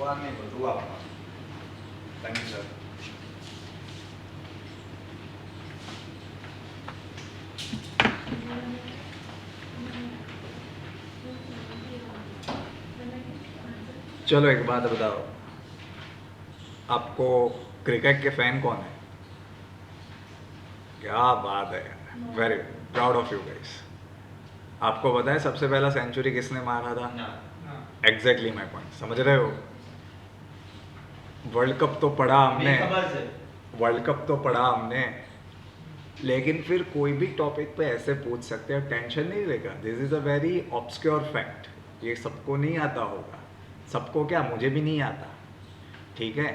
ભગવાનને બધું આપવાનું. Thank you sir. चलो एक बात बताओ, आपको क्रिकेट के फैन कौन है? क्या बात है, very proud of you guys. आपको पता है सबसे पहला सेंचुरी किसने मारा था? Exactly my point. समझ रहे हो? वर्ल्ड कप तो पढ़ा हमने, लेकिन फिर कोई भी टॉपिक पे ऐसे पूछ सकते हैं, टेंशन नहीं लेगा. This is a very obscure fact. ये सबको नहीं आता होगा. सबको क्या, मुझे भी नहीं आता. ठीक है,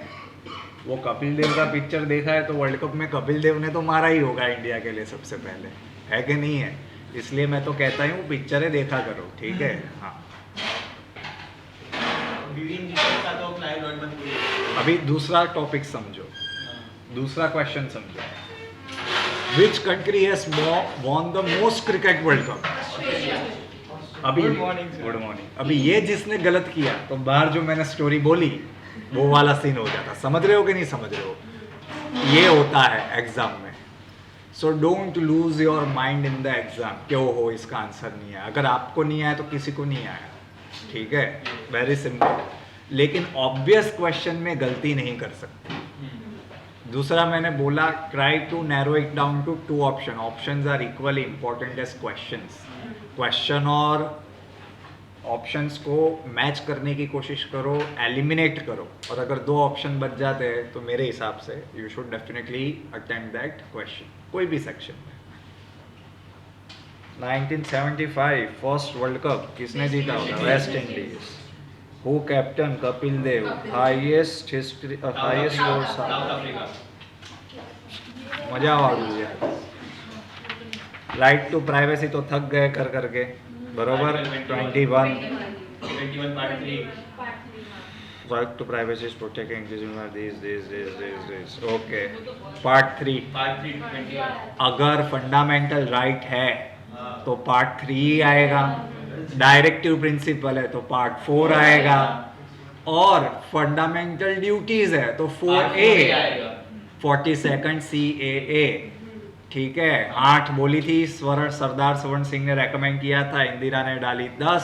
वो कपिल देव का पिक्चर देखा है तो वर्ल्ड कप में कपिल देव ने तो मारा ही होगा इंडिया के लिए सबसे पहले, है कि नहीं है? इसलिए मैं तो कहता हूँ पिक्चरें देखा करो. ठीक है. हाँ, अभी दूसरा टॉपिक समझो, दूसरा क्वेश्चन समझो. Which country has won the most cricket world cup? अभी गुड मॉर्निंग. अभी ये जिसने गलत किया तो बाहर जो मैंने स्टोरी बोली वो वाला सीन हो जाता. समझ रहे हो कि नहीं समझ रहे हो? ये होता है एग्जाम में. So don't lose your mind in the exam कि हो इसका आंसर नहीं है. अगर आपको नहीं आया तो किसी को नहीं आया. ठीक है, वेरी सिंपल. लेकिन ऑब्वियस क्वेश्चन में गलती नहीं कर सकते. दूसरा मैंने बोला, try to narrow it down to 2 option. Options are equally important as questions. Question और ऑप्शंस को मैच करने की कोशिश करो, एलिमिनेट करो. और अगर 2 ऑप्शन बच जाते हैं तो मेरे हिसाब से you should definitely attempt that question, कोई भी सेक्शन में. 1975 फर्स्ट वर्ल्ड कप किसने जीता होगा? West Indies. Who captain? Kapil Dev. Highest history, highest score. मजा आ रही है. राइट टू प्राइवेसी तो थक गए कर करके, बरोबर. 21 right to privacy is protecting this. Okay. Part 3. अगर फंडामेंटल राइट है तो पार्ट 3 ही आएगा. डायरेक्टिव प्रिंसिपल है तो पार्ट 4 आएगा. और फंडामेंटल ड्यूटीज है तो 4A. 42nd CAA. ठीक है. 8 बोली थी, सरदार स्वर्ण सिंह ने रेकमेंड किया था, इंदिरा ने डाली 10.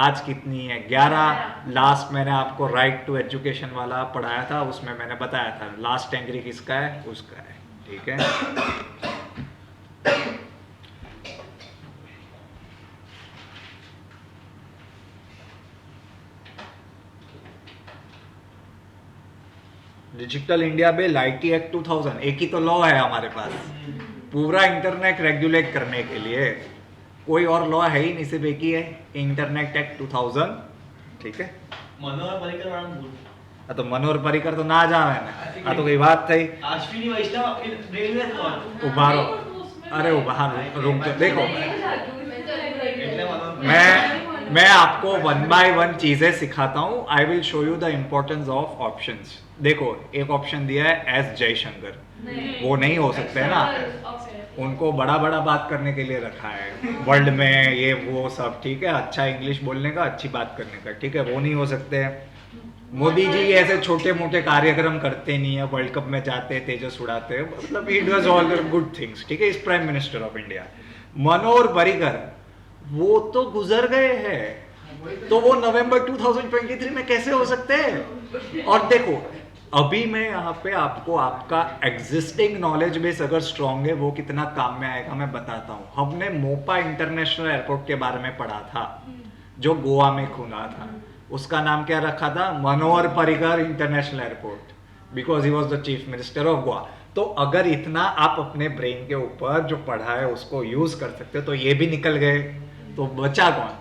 आज कितनी है? 11. लास्ट मैंने आपको राइट टू एजुकेशन वाला पढ़ाया था, उसमें मैंने बताया था लास्ट एंग्री किसका है? उसका है. ठीक है. Digital India bill, IT act 2000. एक ही तो लॉ है हमारे पास पूरा इंटरनेट रेगुलेट करने के लिए. कोई और लॉ है ही नहीं, सिर्फ एक ही है, इंटरनेट एक्ट 2000. ठीक है. मनोहर पर्रिकर हाँ तो मनोहर पर्रिकर तो ना जा मैंने. हाँ तो कोई बात थी. अश्विनी वैष्णव रेलवे उभारो. अरे उभारो, रुक जाओ. देखो, मैं आपको 1 by 1 चीजें सिखाता हूँ. I will show you the importance of options. देखो, एक ऑप्शन दिया है एस जयशंकर. वो नहीं हो सकते है ना, उनको बड़ा बड़ा बात करने के लिए रखा है वर्ल्ड में, ये वो सब. ठीक है, अच्छा इंग्लिश बोलने का, अच्छी बात करने का. ठीक है, वो नहीं हो सकते. मोदी जी ऐसे छोटे मोटे कार्यक्रम करते नहीं है, वर्ल्ड कप में जाते तेजस उड़ाते हैं, मतलब he does all good things. ठीक है, is prime minister of India. Manohar Parrikar वो तो गुजर गए हैं, तो वो नवंबर 2023 में कैसे हो सकते हैं? और देखो, अभी मैं यहाँ पे आपको आपका एग्जिस्टिंग नॉलेज बेस अगर स्ट्रांग है वो कितना काम में आएगा मैं बताता हूँ. हमने मोपा इंटरनेशनल एयरपोर्ट के बारे में पढ़ा था जो गोवा में खुला था. उसका नाम क्या रखा था? Manohar Parrikar international airport, because he was the chief minister of Goa. तो अगर इतना आप अपने ब्रेन के ऊपर जो पढ़ा है उसको यूज कर सकते हो तो ये भी निकल गए, तो बचा कौन?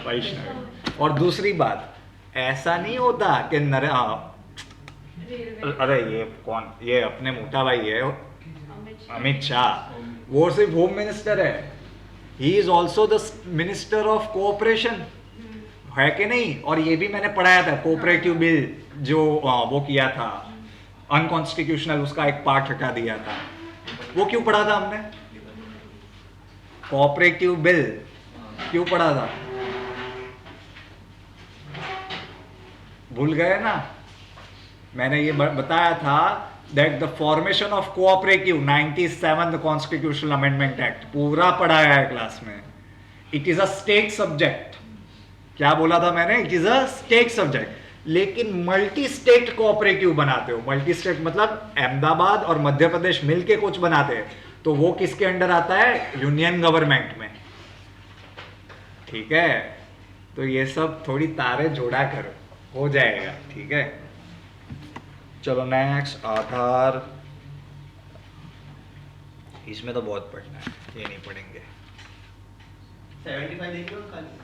वैष्णव. और दूसरी बात, ऐसा नहीं होता कि अरे ये कौन, ये अपने मोटा भाई है अमित शाह, वो सिर्फ होम मिनिस्टर है. He is also the minister of cooperation, है कि नहीं? और ये भी मैंने पढ़ाया था, कोऑपरेटिव बिल जो वो किया था अनकॉन्स्टिट्यूशनल, उसका एक पार्ट हटा दिया था. वो क्यों पढ़ा था हमने? कोऑपरेटिव बिल क्यों पढ़ा था? भूल गए ना? मैंने ये बताया था that the formation of cooperative 97 the constitutional amendment act पूरा पढ़ाया है क्लास में. It is a state subject. क्या बोला था मैंने? It is a state subject. लेकिन मल्टी स्टेट कोऑपरेटिव बनाते हो. मल्टी स्टेट मतलब अहमदाबाद और मध्य प्रदेश मिलके कुछ बनाते हैं, तो वो किसके अंडर आता है? यूनियन गवर्नमेंट में. ठीक है, तो ये सब थोड़ी तारे जोड़ा करो, हो जाएगा. ठीक है, चलो नेक्स्ट. आधार, इसमें तो बहुत पढ़ना है, ये नहीं पढ़ेंगे. 75 देखिए खाली.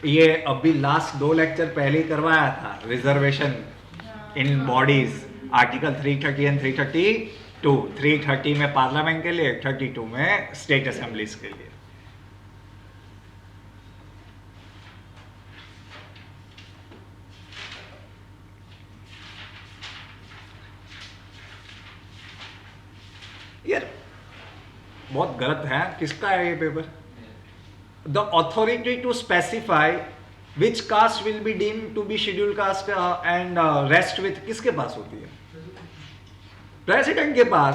ये अभी लास्ट 2 लेक्चर पहले ही करवाया था. Reservation in bodies, article 330 and 332. 330 में पार्लियामेंट के लिए, 32 में स्टेट असेंबलीज के लिए. यार बहुत गलत है. किसका है ये paper? The authority to specify which caste will be deemed to be scheduled caste and rest with, किसके पास होती है? प्रेसिडेंट के पास.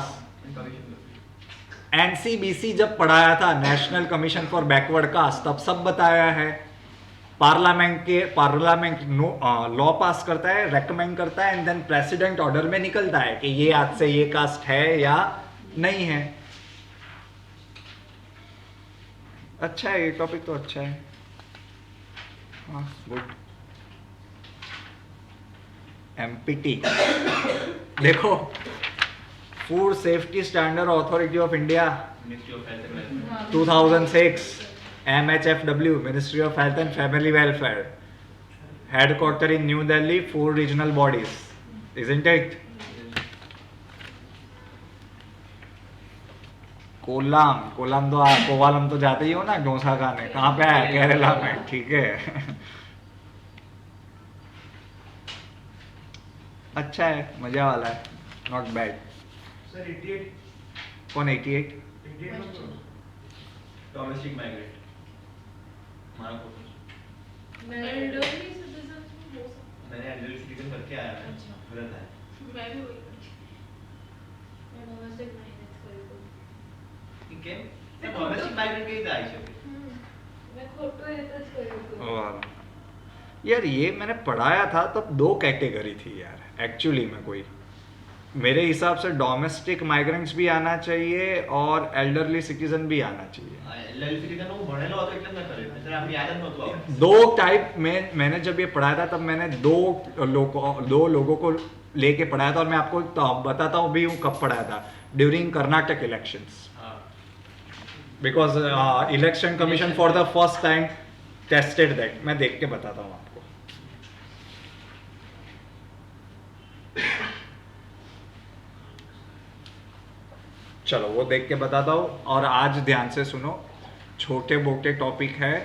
एनसीबीसी जब पढ़ाया था, national commission for backward caste, तब सब बताया है. पार्लियामेंट लॉ पास करता है, रेकमेंड करता है, एंड देन प्रेसिडेंट ऑर्डर में निकलता है कि ये आज से ये कास्ट है या नहीं है. अच्छा है, ये टॉपिक तो अच्छा है. हाँ, गुड. एमपीटी देखो, food safety standard authority of India, ministry of health and welfare. 2006. MHFW, Ministry of Health and Family Welfare, headquarter in New Delhi, 4 regional bodies, isn't it? Kolam तो कोवालम तो जाते ही हो ना डोसा खाने. कहाँ पे है? केरला में. ठीक है. अच्छा है, मजा वाला है, नॉट बैड. सर 88. कौन 88? Domestic migrant. हमारा कोर्स. मैंने एल्डरली सिटीजन करके आया था. गलत है. मैं भी वही करती हूँ. मैं डोमेस्टिक माइग्रेंट्स करी. ठीक है, मैं डोमेस्टिक माइग्रेंट के ही था आइशा. मैं खोटो येतच करी. वाह यार, ये मैंने पढ़ाया था तब 2 कैटेगरी थी यार एक्चुअली में. कोई मेरे हिसाब से डोमेस्टिक माइग्रेंट्स भी आना चाहिए और एल्डरली सिटीजन भी आना चाहिए. एल्डरली सिटीजन को भणेलो होतो એટલે ન કરે. नंतर आपली यादच नव्हतो. 2 टाइप में मैंने जब ये पढ़ाया था, तब मैंने 2 लोगों को लेके पढ़ाया था. और मैं आपको बताता हूँ भी हूँ कब पढ़ाया था. During Karnataka elections, because election commission for the first time tested that. मैं देख के बताता हूँ आपको. चलो वो देख के बताता हूँ. और आज ध्यान से सुनो, छोटे मोटे टॉपिक है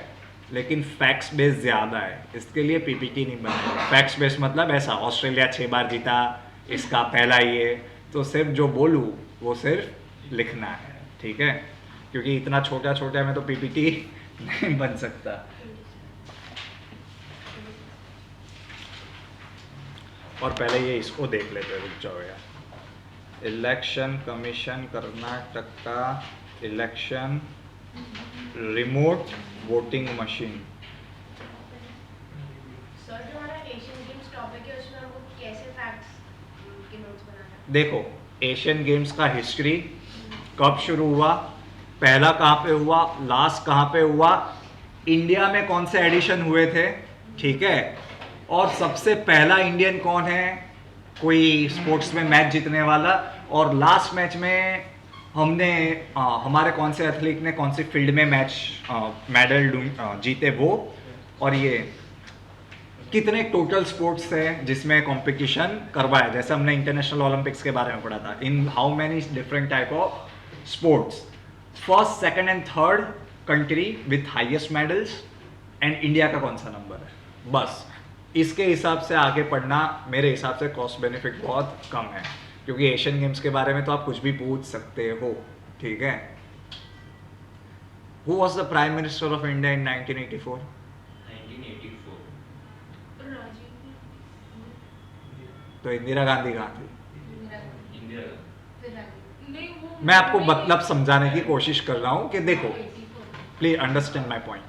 लेकिन फैक्ट्स बेस ज़्यादा है. इसके लिए पीपीटी नहीं बनेगा. फैक्ट्स बेस मतलब ऐसा, ऑस्ट्रेलिया 6 बार जीता, इसका पहला ये, तो सिर्फ जो बोलूँ वो सिर्फ लिखना है. ठीक है, क्योंकि इतना छोटा छोटा में तो पीपीटी नहीं बन सकता. और पहले ये इसको देख लेते हैं. रुक जाओ यार. इलेक्शन कमीशन कर्नाटक का election remote voting machine. Sir जो हमारा एशियन गेम्स टॉपिक है उसमें हमको कैसे फैक्ट्स के नोट्स बनाना है? देखो, एशियन गेम्स का हिस्ट्री, कब शुरू हुआ, पहला कहाँ पे हुआ, लास्ट कहाँ पे हुआ, इंडिया में कौन से एडिशन हुए थे. ठीक है, और सबसे पहला इंडियन कौन है कोई स्पोर्ट्स में मैच जीतने वाला, और लास्ट मैच में हमने हमारे कौन से एथलीट ने कौन सी फील्ड में मैच मेडल जीते वो, और ये कितने टोटल स्पोर्ट्स हैं जिसमें कंपटीशन करवाया. जैसे हमने इंटरनेशनल ओलंपिक्स के बारे में पढ़ा था, in how many different type of sports, first second and third country with highest medals, and India का कौन सा नंबर है. बस इसके हिसाब से आगे पढ़ना मेरे हिसाब से कॉस्ट बेनिफिट बहुत कम है, क्योंकि एशियन गेम्स के बारे में तो आप कुछ भी पूछ सकते हो. ठीक है. Who was the prime minister of India in 1984? 1984. Rajiv तो इंदिरा गांधी कहाँ थी? इंडिया फिर आगे नहीं वो मैं आपको मतलब समझाने की कोशिश कर रहा हूँ कि देखो, please understand my point.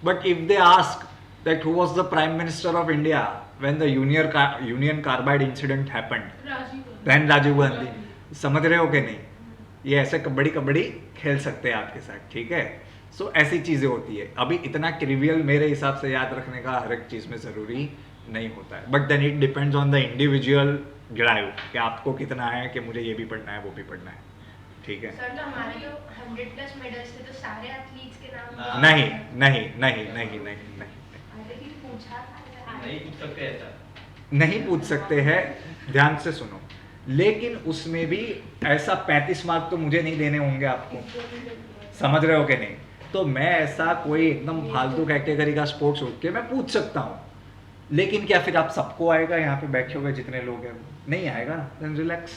But if they ask that who was the prime minister of India when the Union Carbide incident happened, Rajiv then Rajiv Gandhi. समझ रहे हो कि नहीं? ये ऐसे कबड्डी कबड्डी खेल सकते हैं आपके साथ, ठीक है? सो ऐसी चीजें होती है. अभी इतना ट्रिवियल मेरे हिसाब से याद रखने का हर एक चीज में जरूरी नहीं होता है, but then it depends on the individual drive कि आपको कितना है कि मुझे ये भी पढ़ना है वो भी पढ़ना है, ठीक है? सर तो हमारे जो 100+ मेडल्स थे तो सारे एथलीट्स के नाम नहीं नहीं नहीं नहीं नहीं नहीं अरे भी पूछा था नहीं पूछ सकते ऐसा. नहीं पूछ सकते हैं. ध्यान से सुनो, लेकिन उसमें भी ऐसा 35 मार्क तो मुझे नहीं देने होंगे आपको. समझ रहे हो कि नहीं? तो मैं ऐसा कोई एकदम फालतू कैटेगरी का स्पोर्ट्स उठ के मैं पूछ सकता हूँ, लेकिन क्या फिर आप सबको आएगा? यहाँ पे बैठे हुए जितने लोग हैं नहीं आएगा. Then relax.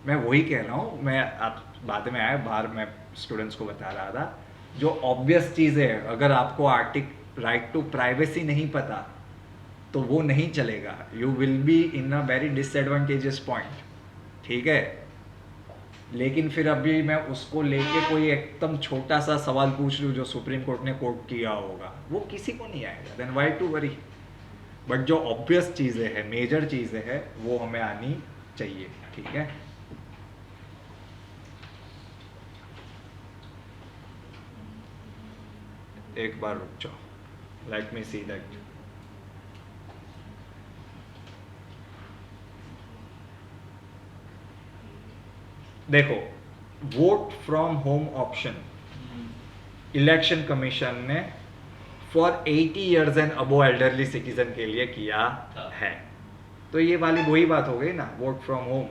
मैं वही कह रहा हूँ. मैं आप बाद में आए बाहर मैं स्टूडेंट्स को बता रहा था जो ऑब्वियस चीज़ है. अगर आपको राइट टू प्राइवेसी नहीं पता तो वो नहीं चलेगा. You will be in a very disadvantageous point, ठीक है? लेकिन फिर अभी मैं उसको लेके कोई एकदम छोटा सा सवाल पूछ लूँ जो सुप्रीम कोर्ट ने कोर्ट किया होगा, वो किसी को नहीं आएगा. Then why to worry? But जो ऑब्वियस चीज़ें हैं, मेजर चीज़ें हैं, वो हमें आनी चाहिए, ठीक है? एक बार रुक जाओ. Let me see that. देखो, vote from home option election commission ने for 80 years and above elderly citizen के लिए किया है. तो ये वाली वही बात हो गई ना, vote from home.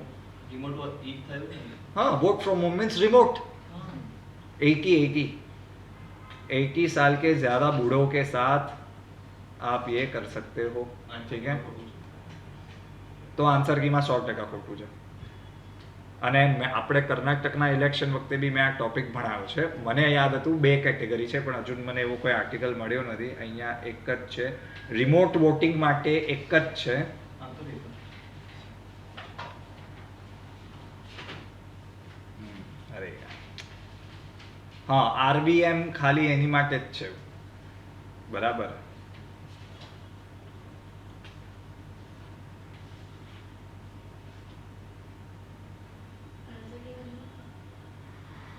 Remote work एक था वो. हाँ, vote from home means remote. 80 साल के ज़्यादा बूढ़ों के साथ आप ये कर सकते हो, ठीक है? તો આન્સર કીમાં 100% ખોટું છે. અને આપણે કર્ણાટકના ઇલેક્શન વખતે બી મેં આ ટોપિક ભણાવ્યો છે. મને યાદ હતું 2 કેટેગરી છે, પણ હજુ મને એવો કોઈ આર્ટિકલ મળ્યો નથી. અહીંયા એક જ છે, રિમોટ વોટિંગ માટે એક જ છે. અરે હા, આરબીએમ ખાલી એની માટે જ છે, બરાબર?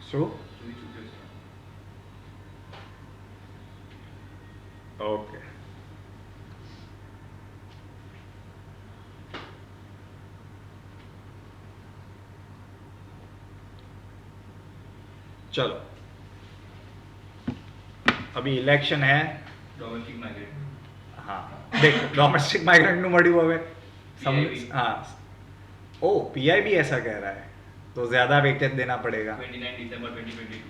શું? ઓકે. चलो, अभी इलेक्शन है. Domestic migrate. हाँ, देखो डोमेस्टिक माइग्रेंट નું મળ્યું હવે. PIB. हाँ, ओ पीआईबी ऐसा कह रहा है तो ज्यादा वेटेज देना पड़ेगा. 29 दिसंबर 2022.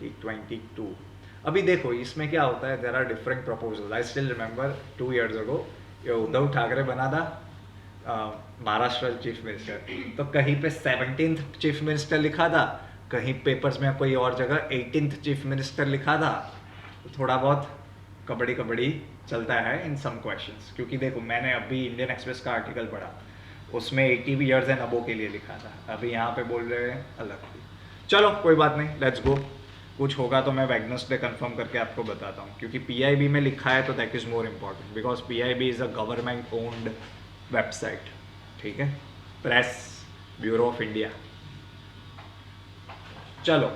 2022. अभी देखो इसमें क्या होता है, there are different proposal. I still remember 2 years ago ये उद्धव ठाकरे बना था महाराष्ट्र चीफ मिनिस्टर, तो कहीं पे 17th चीफ मिनिस्टर लिखा था, कहीं पेपर्स में कोई और जगह 18th चीफ मिनिस्टर लिखा था. तो थोड़ा बहुत कबड्डी कबड्डी चलता है इन सम क्वेश्चंस. क्योंकि देखो मैंने अभी इंडियन एक्सप्रेस का आर्टिकल पढ़ा, उसमें 80 इयर्स एंड अबो के लिए लिखा था. अभी यहाँ पे बोल रहे हैं अलग. चलो कोई बात नहीं, लेट्स गो. कुछ होगा तो मैं वेडनेसडे कंफर्म करके आपको बताता हूँ, क्योंकि पीआईबी में लिखा है तो that is more important, because PIB is a government owned website, ठीक है? Press bureau of India. चलो,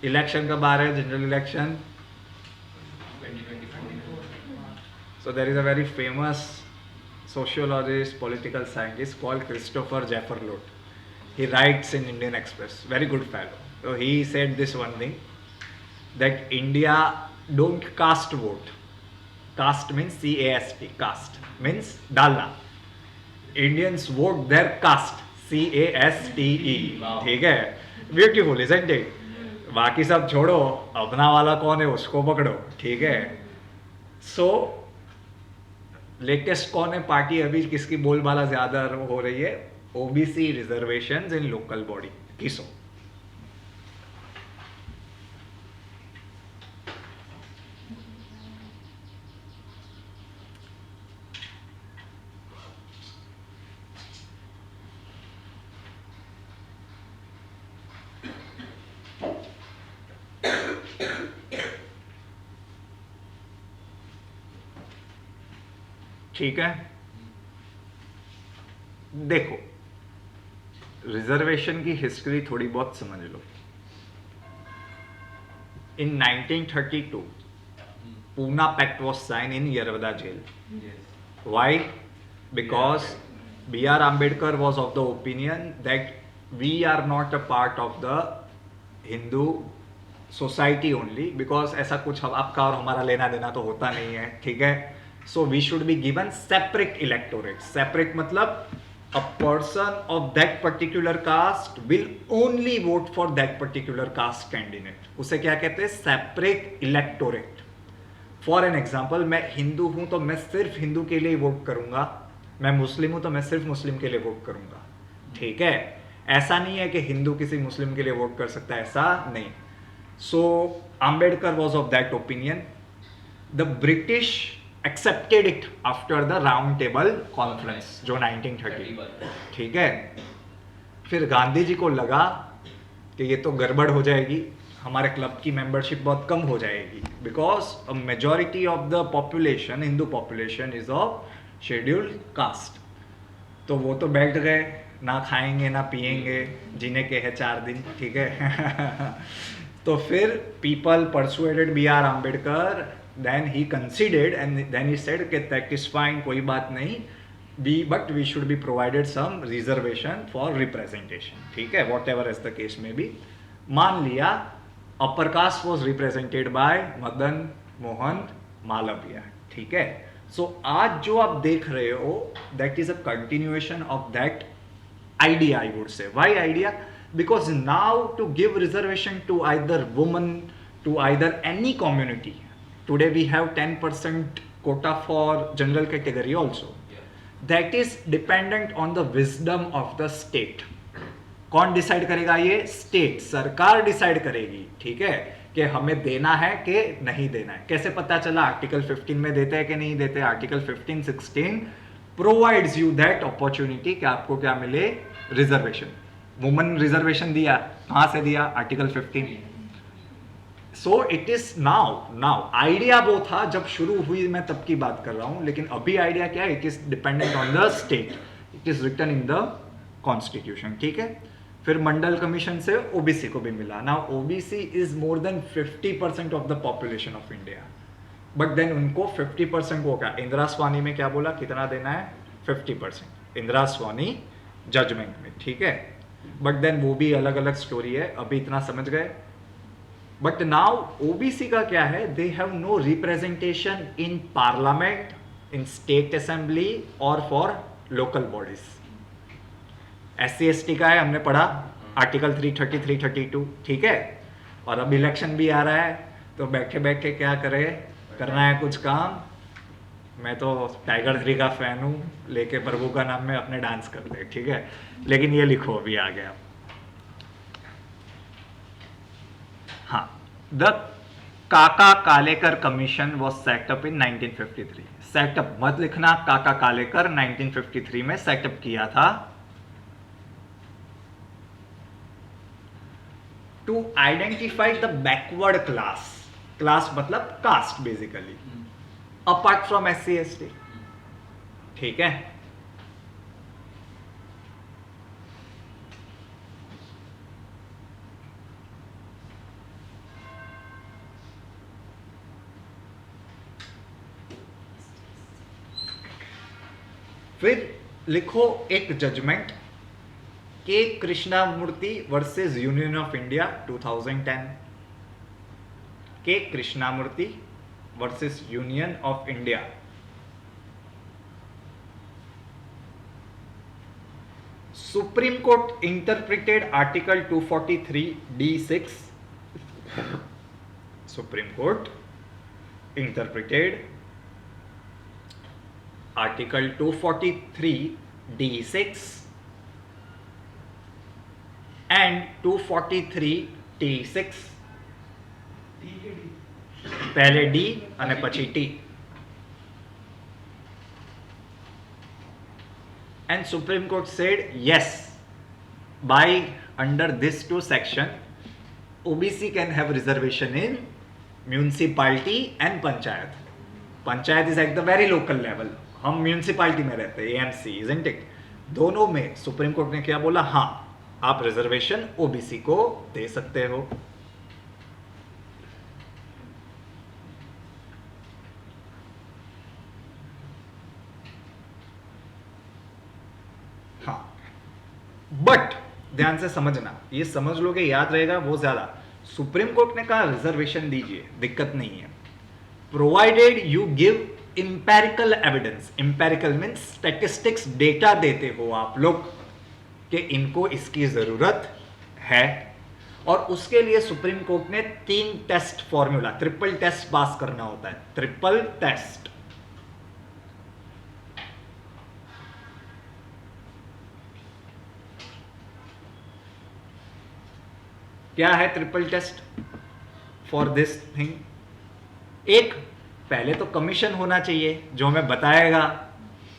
इलेक्शन कब आ रहे हैं? General election. 2024. So there is a very famous sociologist, political scientist called Christopher Jefferlot. He writes in Indian Express. Very good fellow. So he said this one thing, that India don't cast vote. Caste means C-A-S-T. Caste means डालना. Indians vote their caste. C-A-S-T-E. Wow. ठीक है? Beautiful, isn't it? बाकी सब छोड़ो, अपना वाला कौन है उसको पकड़ो, ठीक है? सो लेटेस्ट कौन है पार्टी अभी किसकी बोलबाला ज्यादा हो रही है? ओबीसी रिजर्वेशंस इन लोकल बॉडी. किसो? ठीक है, देखो रिजर्वेशन की हिस्ट्री थोड़ी बहुत समझ लो। In 1932 Poona pact was signed in Yerwada jail. Why? Because B.R. Ambedkar was of the opinion that we are not a part of the Hindu society only, because ऐसा कुछ आपका और हमारा लेना देना तो होता नहीं है, ठीक है। So we should be given separate electorate. Separate मतलब a person of that particular caste will only vote for that particular caste candidate. उसे क्या कहते हैं? Separate electorate. For an example, मैं हिंदू हूं तो मैं सिर्फ हिंदू के लिए वोट करूंगा, मैं मुस्लिम हूं तो मैं सिर्फ मुस्लिम के लिए वोट करूंगा, ठीक है। ऐसा नहीं है कि हिंदू किसी मुस्लिम के लिए वोट कर सकता है, ऐसा नहीं। So Ambedkar was of that opinion. The British accepted it after the round table conference जो 1930, ठीक है। फिर गांधी जी को लगा कि ये तो गड़बड़ हो जाएगी, हमारे क्लब की मेंबरशिप बहुत कम हो जाएगी, because a majority of the population, Hindu population is of scheduled caste. तो वो तो बैठ गए, ना खाएंगे ना पिएंगे, जीने के हैं 4 दिन, ठीक है। तो फिर people persuaded B R Ambedkar, then he considered and then he said कि दैट इज फाइन, कोई बात नहीं, but we should be provided some reservation for representation, ठीक है, whatever is the case में भी। मान लिया upper caste was represented by Madan Mohan Malviya, ठीक है। सो आज जो आप देख रहे हो that is a continuation of that idea, I would say. Why idea? Because now to give reservation to either woman, to either any community, today we have 10% quota for general category also. That is dependent on the wisdom of the state. कौन decide करेगा? ये state, सरकार decide करेगी, ठीक है, कि हमें देना है कि नहीं देना है। कैसे पता चला? आर्टिकल 15 में देते हैं कि नहीं देते? Article 15, 16 provides you that opportunity कि आपको क्या मिले? रिजर्वेशन। वुमेन रिजर्वेशन दिया, कहां से दिया? Article 15। So it is now idea वो था जब शुरू हुई, मैं तब की बात कर रहा हूं, लेकिन अभी आइडिया क्या है? It is dependent on the state, it is written in the constitution, ठीक है। फिर मंडल कमीशन से ओबीसी को भी मिला। Now OBC is more than 50% of the population of India, but then उनको 50% को क्या? इंदिरा स्वानी में क्या बोला? कितना देना है? 50%, इंदिरा स्वानी जजमेंट में, ठीक है। बट देन वो भी अलग अलग स्टोरी है, अभी इतना समझ गए। बट नाउ ओबीसी का क्या है? They have no representation in parliament, in state assembly और फॉर लोकल बॉडीज। SC/ST का है, हमने पढ़ा आर्टिकल 330, 332, ठीक है। और अब इलेक्शन भी आ रहा है, तो बैठे बैठे क्या करे? करना है कुछ काम। मैं तो टाइगर 3 का फैन हूँ, लेके प्रभु का नाम में अपने डांस कर दे, ठीक है। लेकिन ये लिखो, अभी आ गया। हाँ, the Kaka Kalelkar commission was set up in 1953। Set up मत लिखना, काका कालेकर 1953 में सेटअप किया था। To identify the backward class, class मतलब caste basically, apart from SC/ST, ठीक है। फिर लिखो एक judgment, K Krishnamurthy versus union of India 2010। K Krishnamurthy versus union of India. Supreme court interpreted article 243(d)(6). Supreme court interpreted article 243(d)(6) and 243(t)(6। पहले D અને પછી T. and Supreme Court said yes, by under this 2 section OBC can have reservation in municipality and panchayat. Panchayat is at the very local level, हम municipality में रहते हैं, AMC, isn't it? दोनों में supreme court ने क्या बोला? हाँ, आप रिजर्वेशन ओबीसी को दे सकते हो। हाँ, बट ध्यान से समझना, ये समझ लोगे, याद रहेगा वो ज्यादा। सुप्रीम कोर्ट ने कहा रिजर्वेशन दीजिए, दिक्कत नहीं है, provided you give empirical evidence. Empirical means statistics, data देते हो आप लोग कि इनको इसकी जरूरत है। और उसके लिए सुप्रीम कोर्ट ने 3 test formula, triple test pass करना होता है। ट्रिपल टेस्ट क्या है? Triple test for this thing, एक, पहले तो कमीशन होना चाहिए जो हमें बताएगा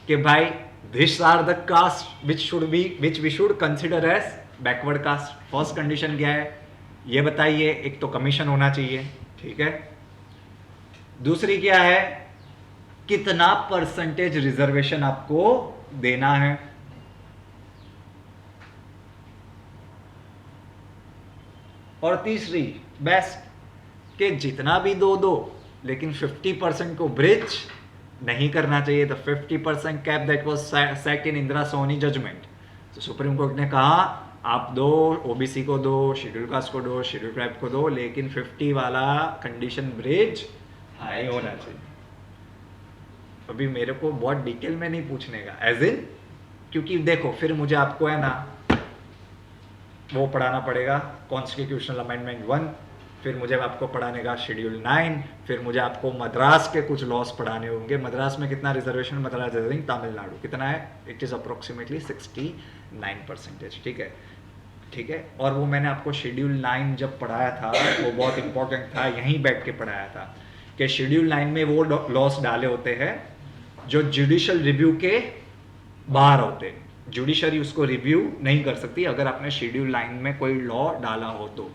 कि भाई this are the caste which we should consider as backward caste. First condition क्या है ये बताइए? एक तो कमीशन होना चाहिए, ठीक है। दूसरी क्या है? कितना परसेंटेज रिजर्वेशन आपको देना है। और तीसरी बेस्ट, कि जितना भी दो लेकिन 50% को ब्रिज नहीं करना चाहिए। The 50% cap that was set in Indira Sawhney judgment. तो सुप्रीम कोर्ट ने कहा आप दो, ओबीसी को दो, शेड्यूल कास्ट को दो, शेड्यूल ट्राइब को दो, लेकिन 50 वाला कंडीशन ब्रिज नहीं होना चाहिए। अभी मेरे को बहुत डिटेल में नहीं पूछने का, एज इन, क्योंकि देखो फिर मुझे आपको है ना वो पढ़ाना पड़ेगा, कॉन्स्टिट्यूशनल अमेंडमेंट 1, फिर मुझे आपको पढ़ाने का शेड्यूल 9, फिर मुझे आपको मद्रास के कुछ लॉस पढ़ाने होंगे। मद्रास में कितना रिजर्वेशन? मद्रास तमिलनाडु कितना है? इट इज़ अप्रोक्सीमेटली 69%, ठीक है, ठीक है। और वो मैंने आपको शेड्यूल 9 जब पढ़ाया था वो बहुत इंपॉर्टेंट था, यहीं बैठ के पढ़ाया था कि शेड्यूल 9 में वो लॉस डाले होते हैं जो जुडिशियल रिव्यू के बाहर होते हैं। जुडिशरी उसको रिव्यू नहीं कर सकती अगर आपने शेड्यूल 9 में कोई लॉ डाला हो तो।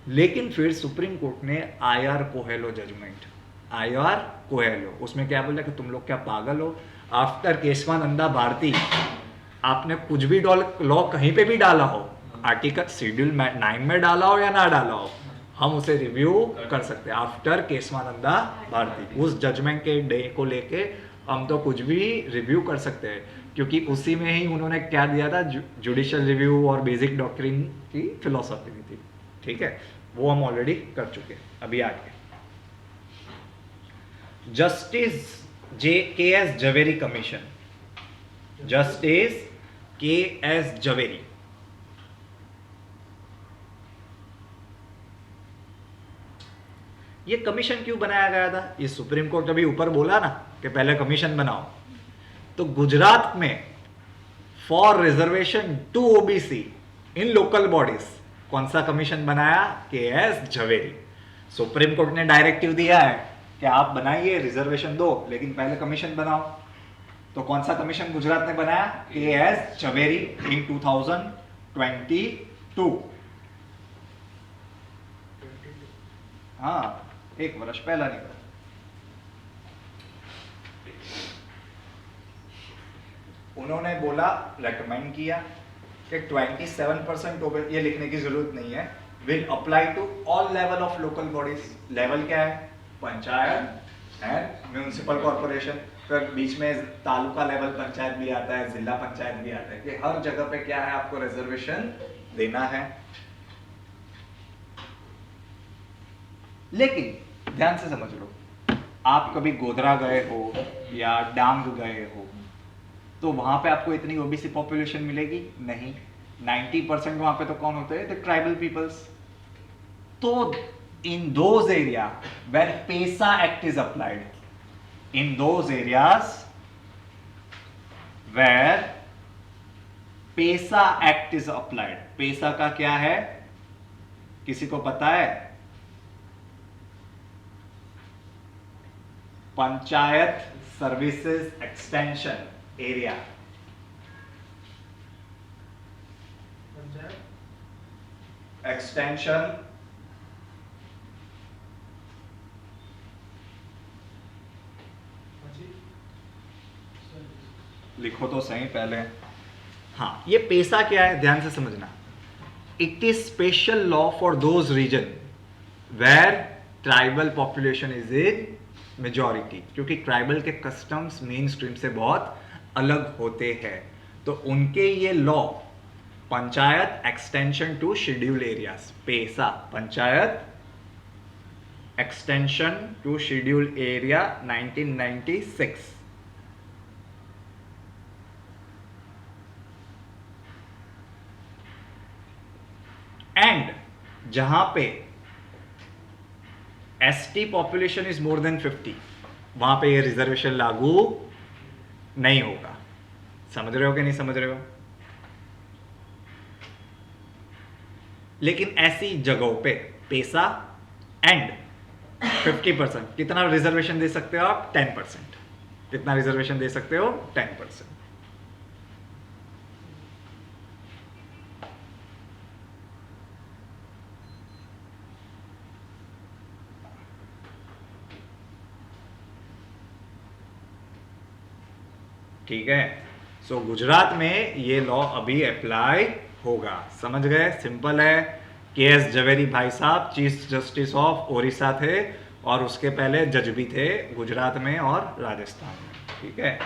लेकिन फिर सुप्रीम कोर्ट ने I R Coelho judgment, I R Coelho, उसमें क्या बोला कि तुम लोग क्या पागल हो? आफ्टर केशवानंदा भारती आपने कुछ भी लॉ कहीं पे भी डाला हो, आर्टिकल शेड्यूल 9 में डाला हो या ना डाला हो, हम उसे रिव्यू कर सकते हैं। आफ्टर केशवानंदा भारती उस जजमेंट के डे को लेके हम तो कुछ भी रिव्यू कर सकते हैं, क्योंकि उसी में ही उन्होंने क्या दिया था, जुडिशियल रिव्यू और बेसिक डॉक्ट्रिन की फिलोसॉफी दी थी, ठीक है। वो हम ऑलरेडी कर चुके हैं। अभी आगे जस्टिस के एस जवेरी कमीशन, जस्टिस के एस जवेरी, ये कमीशन क्यों बनाया गया था? ये सुप्रीम कोर्ट अभी ऊपर बोला ना कि पहले कमीशन बनाओ, तो गुजरात में for reservation to OBC in local bodies कौन सा कमीशन बनाया? K S Jhaveri. Supreme court ने डायरेक्टिव दिया है कि आप बनाइए, रिजर्वेशन दो, लेकिन पहले कमीशन बनाओ। तो कौन सा कमीशन गुजरात ने बनाया? के एस झवेरी इन 2022। हाँ, एक वर्ष पहला निकला। उन्होंने बोला, रेकमेंड किया कि 27%, ये लिखने की जरूरत नहीं है, will apply to all level of local bodies. Level क्या है? Panchayat and municipal corporation. फिर बीच में तालुका लेवल पंचायत भी आता है, जिला पंचायत भी आता है, कि हर जगह पे क्या है, आपको रिजर्वेशन देना है। लेकिन ध्यान से समझ लो, आप कभी गोधरा गए हो या डांग गए हो तो वहां पे आपको इतनी ओबीसी पॉपुलेशन मिलेगी नहीं। 90% वहां पे तो कौन होते हैं? The tribal peoples. तो in those area where PESA act is applied, in those areas where PESA act is applied. PESA का क्या है, किसी को पता है? Panchayat services extension area. Extension लिखो तो सही पहले। हाँ, ये पेसा क्या है ध्यान से समझना। It is special law for those region where tribal population is in majority, क्योंकि ट्राइबल के कस्टम्स मेन स्ट्रीम से बहुत अलग होते हैं, तो उनके ये law panchayat extension to schedule areas, PESA panchayat extension to schedule area 1996। And जहां पे ST population is more than 50, वहां पे ये रिजर्वेशन लागू नहीं होगा। समझ रहे हो कि नहीं समझ रहे हो? लेकिन ऐसी जगहों पे पेसा एंड 50%, कितना रिजर्वेशन दे सकते हो आप? 10%। कितना रिजर्वेशन दे सकते हो? 10%। ठीक है, सो गुजरात में ये लॉ अभी अप्लाई होगा। समझ गए? सिंपल है। के.एस. जवेरी भाई साहब चीफ जस्टिस ऑफ ओडिशा थे और उसके पहले जज भी थे गुजरात में और राजस्थान में। ठीक है,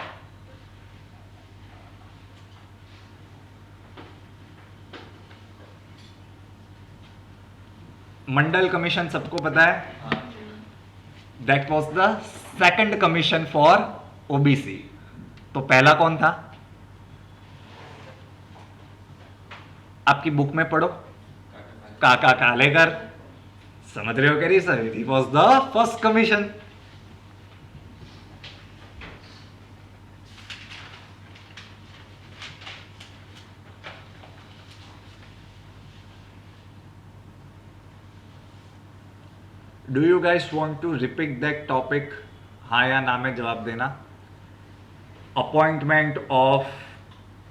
मंडल कमीशन सबको पता है, that was the second commission for OBC. तो पहला कौन था? आपकी बुक में पढ़ो, काका कालेकर। समझ रहे हो क्या? Sir, it was the first commission. Do you guys want to repeat that topic? हाँ या ना में जवाब देना। Appointment of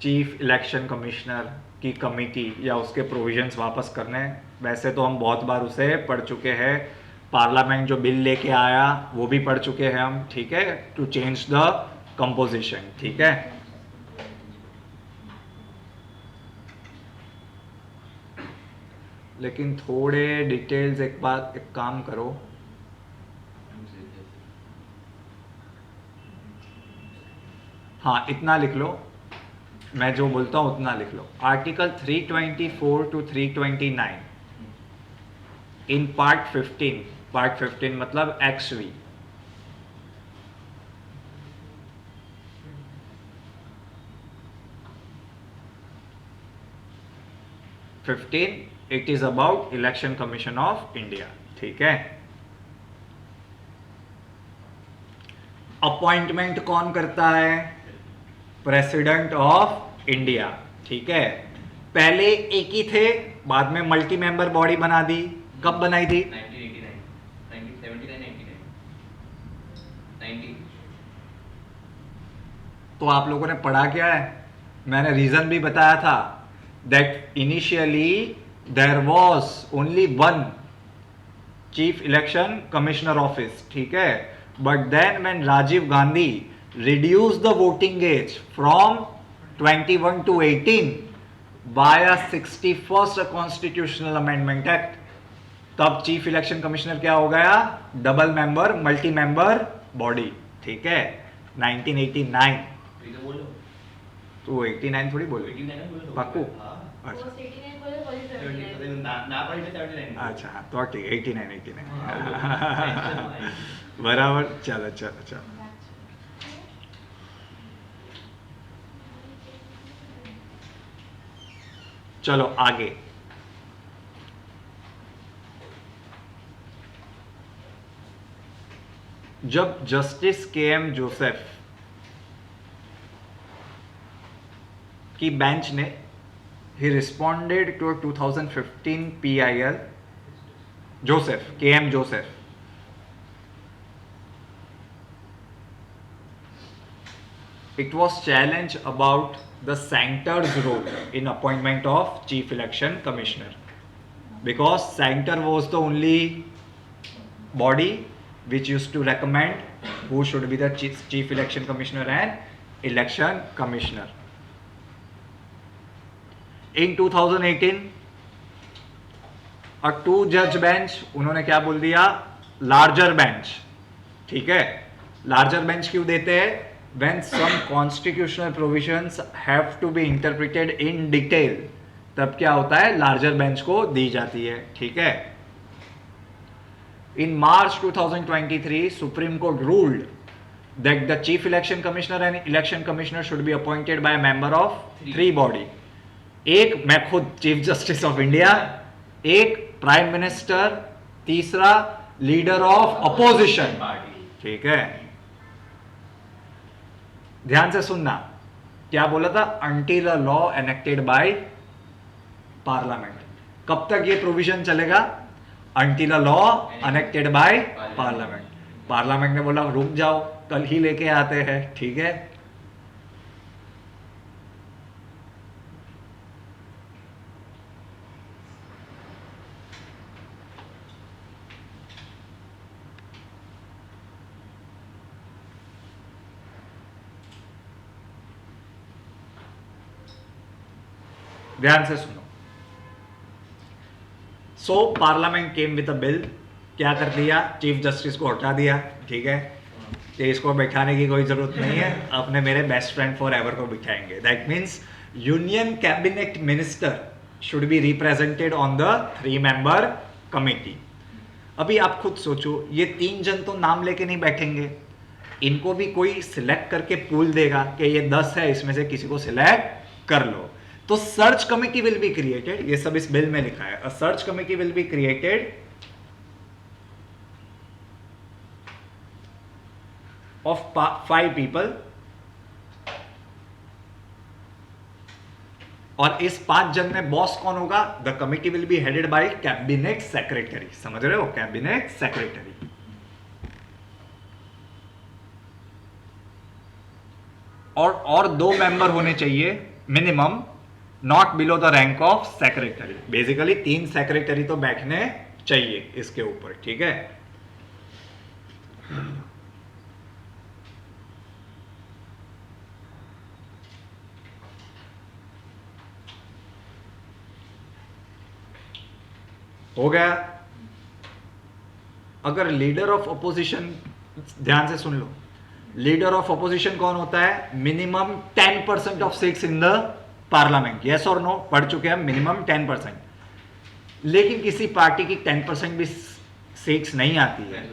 chief election commissioner की कमिटी या उसके प्रोविजंस वापस करने। वैसे तो हम बहुत बार उसे पढ़ चुके हैं, पार्लियामेंट जो बिल लेके आया वो भी पढ़ चुके हैं हम। ठीक है, टू चेंज द कंपोजिशन। ठीक है, लेकिन थोड़े डिटेल्स एक काम करो, हाँ इतना लिख लो, मैं जो बोलता हूं उतना लिख लो। Article 324 to 329 in part 15, part 15 मतलब XV, it is about election commission of India. ठीक है, अपॉइंटमेंट कौन करता है? President of India. ठीक है, पहले एक ही थे, बाद में मल्टी मेंबर बॉडी बना दी। कब बनाई थी? 1989 तो आप लोगों ने पढ़ा क्या है? मैंने रीजन भी बताया था, that initially there was only one chief election commissioner office. ठीक है, but then when Rajiv Gandhi reduce the voting age from 21 to 18 by a 61st constitutional amendment act, तब चीफ इलेक्शन कमिश्नर क्या हो गया? Double member multi member body. ठीक है, 1989। तो 89 थोड़ी बोलो, पक्कू? अच्छा हाँ, तो ठीक, 89 बराबर। चलो चलो चलो, चलो आगे। जब जस्टिस के.एम. जोसेफ की बेंच ने he responded to 2015 PIL, Joseph, K M. Joseph, it was challenged about the center's role in appointment of chief election commissioner, because center was the only body which used to recommend who should be the chief election commissioner and election commissioner. In 2018 और 2 जज bench, उन्होंने क्या बोल दिया, larger bench. ठीक है, larger bench क्यों देते हैं? When some constitutional provisions have to be interpreted in detail, तब क्या होता है, लार्जर बेंच को दी जाती है। ठीक है, इन मार्च 2023 supreme court ruled that the chief election commissioner and election commissioner should be appointed by a member of 3 body। एक मैं खुद चीफ जस्टिस ऑफ इंडिया, एक प्राइम मिनिस्टर, तीसरा लीडर ऑफ अपोजिशन। ठीक है, ध्यान से सुनना, क्या बोला था, until a law enacted by parliament। कब तक ये प्रोविजन चलेगा? until a law enacted by parliament। Parliament ने बोला रुक जाओ, कल ही लेके आते हैं। ठीक है, ध्यान से सुनो। So parliament came with a bill, क्या कर दिया, चीफ जस्टिस को हटा दिया। ठीक है, कि इसको बैठाने की कोई जरूरत नहीं है, अपने मेरे बेस्ट फ्रेंड फॉर एवर को बिठाएंगे। That means union cabinet minister should be represented on the 3 member committee. अभी आप खुद सोचो, ये 3 जन तो नाम लेके नहीं बैठेंगे, इनको भी कोई सिलेक्ट करके पूल देगा कि ये 10 है, इसमें से किसी को सिलेक्ट कर लो। तो search committee will be created, ये सब इस बिल में लिखा है। अ search committee will be created of 5 people, और इस 5 जन में बॉस कौन होगा? The committee will be headed by cabinet secretary. समझ रहे हो, कैबिनेट सेक्रेटरी। और 2 मेंबर होने चाहिए minimum, not below the rank of secretary. Basically 3 secretary तो बैठने चाहिए इसके ऊपर। ठीक है, हो गया। अगर लीडर ऑफ अपोजिशन, ध्यान से सुन लो, लीडर ऑफ अपोजिशन कौन होता है? Minimum 10% of seats in the parliament. Yes और नो पढ़ चुके हैं, मिनिमम 10%। लेकिन किसी पार्टी की 10% भी सीट्स नहीं आती है,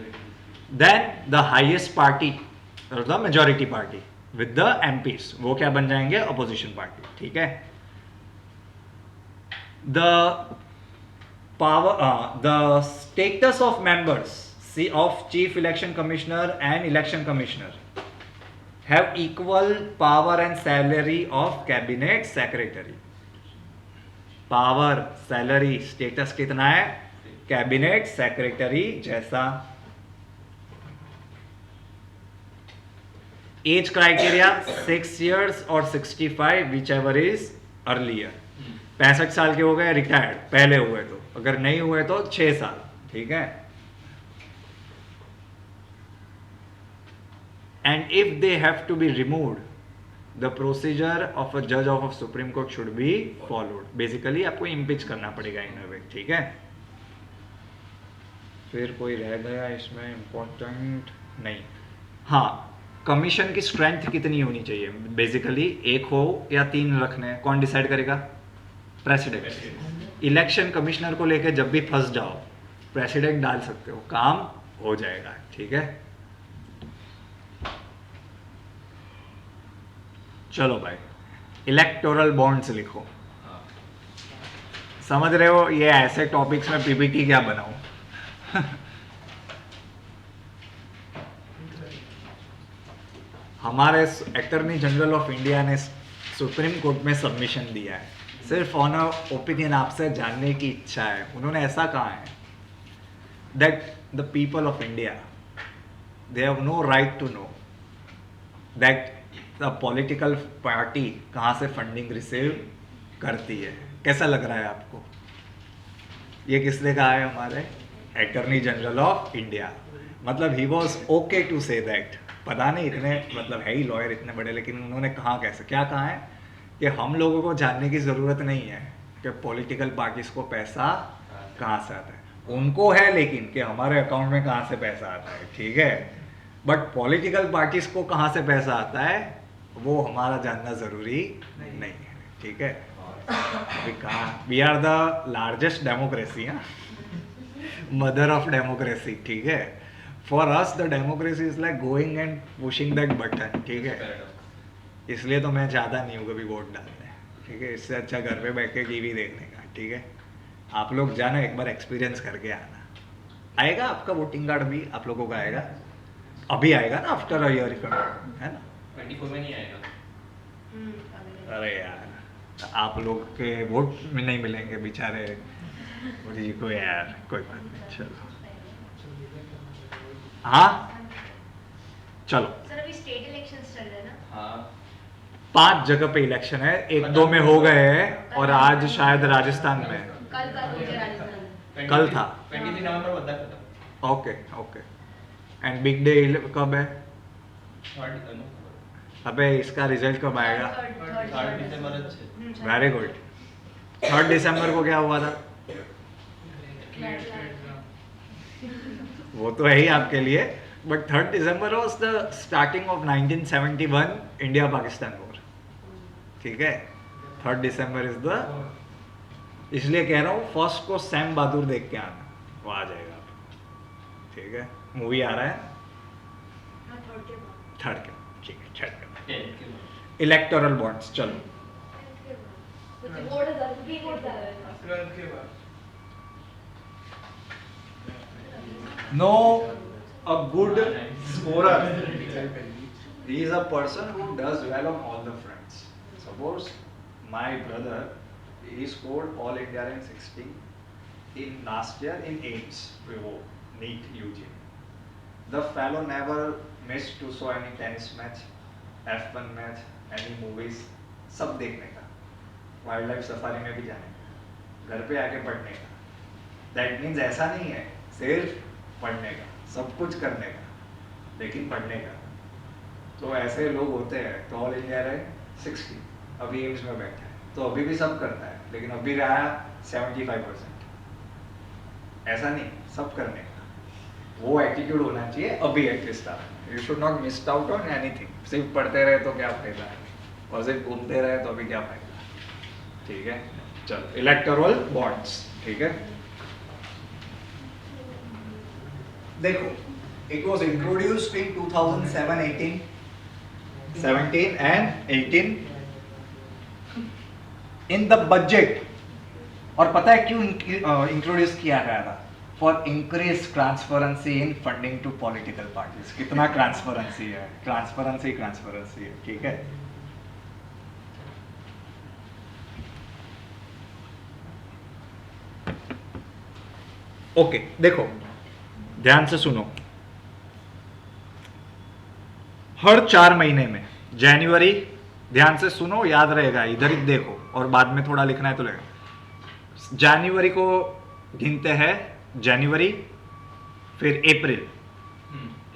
देन द हाईएस्ट पार्टी और the majority party with the MPs, वो क्या बन जाएंगे? Opposition party. ठीक है, the power the status of members of chief election commissioner and election commissioner have equal power and salary of cabinet secretary। Power, salary, status कितना है? Cabinet secretary जैसा। Age criteria 6 years और 65 which ever is earlier. 65 साल के हो गए retired, पहले हुए तो, अगर नहीं हुए तो 6 साल। ठीक है, and if they have to be removed, the procedure of a जज of supreme court should be followed. Basically आपको इम्पीच करना पड़ेगा इन वे। ठीक है, फिर कोई रह गया इसमें इंपॉर्टेंट? नहीं। हाँ, कमीशन की स्ट्रेंथ कितनी होनी चाहिए? बेसिकली 1 हो या 3 रखने, कौन डिसाइड करेगा? प्रेसिडेंट। इलेक्शन कमिश्नर को लेकर जब भी फंस जाओ, प्रेसिडेंट डाल सकते हो, काम हो जाएगा। ठीक है, चलो भाई, इलेक्टोरल बॉन्ड्स लिखो। समझ रहे हो, ये ऐसे टॉपिक्स में पीपीटी क्या बनाऊं? हमारे अटॉर्नी जनरल ऑफ इंडिया ने सुप्रीम कोर्ट में सबमिशन दिया है, सिर्फ ऑन ओपिनियन आपसे जानने की इच्छा है। उन्होंने ऐसा कहा है that the people of India they have no right to know that the political party कहाँ से फंडिंग रिसीव करती है। कैसा लग रहा है आपको? ये किसने कहा है? हमारे अटॉर्नी जनरल ऑफ इंडिया। मतलब he was okay to say that. पता नहीं इतने मतलब है ही लॉयर इतने बड़े, लेकिन उन्होंने कहा कैसे क्या कहा है कि हम लोगों को जानने की ज़रूरत नहीं है कि पॉलिटिकल पार्टीज को पैसा कहाँ से आता है। उनको है लेकिन कि हमारे अकाउंट में कहाँ से पैसा आता है, ठीक है, बट पॉलिटिकल पार्टीज को कहाँ से पैसा आता है वो हमारा जानना ज़रूरी नहीं है, ठीक है। अभी कहाँ, we are the largest democracy, mother of democracy, ठीक है। For us the democracy is like going and pushing that button, ठीक है। इसलिए तो मैं चाहता नहीं हूँ कभी वोट डालने, ठीक है। इससे अच्छा घर पे बैठ के टीवी देखने का, ठीक है। आप लोग जाना एक बार एक्सपीरियंस करके आना। आएगा आपका वोटिंग कार्ड भी आप लोगों का आएगा, अभी आएगा ना आफ्टर अ ईयर, है ना। 24 में नहीं आएगा। अरे यार आप लोग के वोट में नहीं मिलेंगे बेचारे जी को यार, कोई बात नहीं, चलो। हाँ चलो। सर अभी स्टेट इलेक्शंस चल रहे हैं ना? हाँ 5 जगह पे इलेक्शन है, 1-2 में हो गए हैं और आज शायद राजस्थान में कल मुझे राजस्थान में। कल था। 23 नवंबर बता खत्म। Okay okay. And big day कब है? अबे इसका रिजल्ट कब आएगा? 3 दिसंबर अच्छे। Very good. 3 दिसंबर को क्या हुआ था? वो तो है ही आपके लिए, but 3 December was the starting of 1971 India Pakistan war, ठीक है। 3 दिसंबर इज द, इसलिए कह रहा हूँ फर्स्ट को सैम बहादुर देख के आना, वो आ जाएगा, ठीक है। मूवी आ रहा है 3rd के, ठीक है 3rd के। इलेक्टोरल बॉन्ड्स, चलो। No, a good scorer, he is a person who does well on all the fronts. Suppose my brother, he scored all India rank 16 in last year in AIMS, NEET UG. The fellow never missed to show any tennis match, F1 match, any movies, सब देखने का, wild life safari में भी जाने का, घर पे आके पढ़ने का। दैट मीन्स ऐसा नहीं है सिर्फ पढ़ने का, सब कुछ करने का, लेकिन पढ़ने का। तो ऐसे लोग होते हैं, तो ऑल इंडिया रैंक 60, अभी एम्स में बैठा है, तो अभी भी सब करता है, लेकिन अभी रहा 75%। ऐसा नहीं, सब करने का, वो एटीट्यूड होना चाहिए अभी at least. You should not miss out on anything. सिर्फ पढ़ते रहे तो क्या फायदा है, और सिर्फ घूमते रहे तो अभी क्या फायदा, ठीक है। चलो, इलेक्टोरल बॉन्ड्स, ठीक है। देखो, it was introduced in 2007, 18, 17 and 18 in the budget। और पता है क्यों इंट्रोड्यूस किया गया था? For increase transparency in funding to political parties. कितना ट्रांसपेरेंसी है, ट्रांसपेरेंसी है, ठीक है। ओके, देखो ध्यान से सुनो। हर 4 महीने में जनवरी, ध्यान से सुनो, याद रहेगा, इधर ही देखो, और बाद में थोड़ा लिखना है तो लगेगा। जनवरी को गिनते हैं, जनवरी, फिर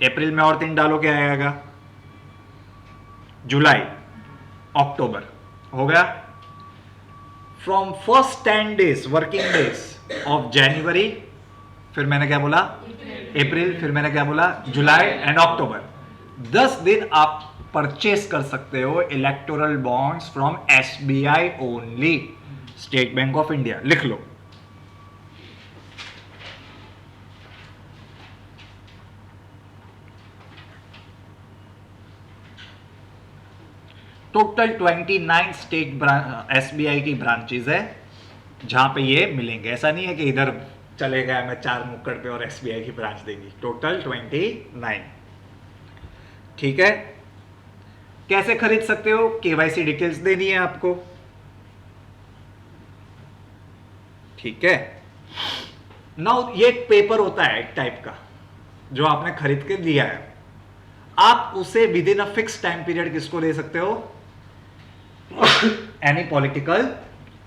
अप्रैल में और 3 डालो, क्या आएगा? जुलाई, अक्टूबर, हो गया। From first 10 days working days of January, फिर मैंने क्या बोला? अप्रैल, फिर मैंने क्या बोला? जुलाई एंड अक्टूबर। 10 दिन आप परचेस कर सकते हो electoral bonds from SBI only, state bank of India. लिख लो। टोटल 29 स्टेट SBI की ब्रांचेज है जहां पे ये मिलेंगे। ऐसा नहीं है कि इधर चले गया मैं 4 मुक्कड़ पे और SBI की ब्रांच देगी। टोटल 29, ठीक है। कैसे खरीद सकते हो? KYC डिटेल्स देनी है आपको, ठीक है। नाउ ये एक पेपर होता है एक टाइप का, जो आपने खरीद के दिया है, आप उसे with in a fix time period किसको दे सकते हो? एनी पॉलिटिकल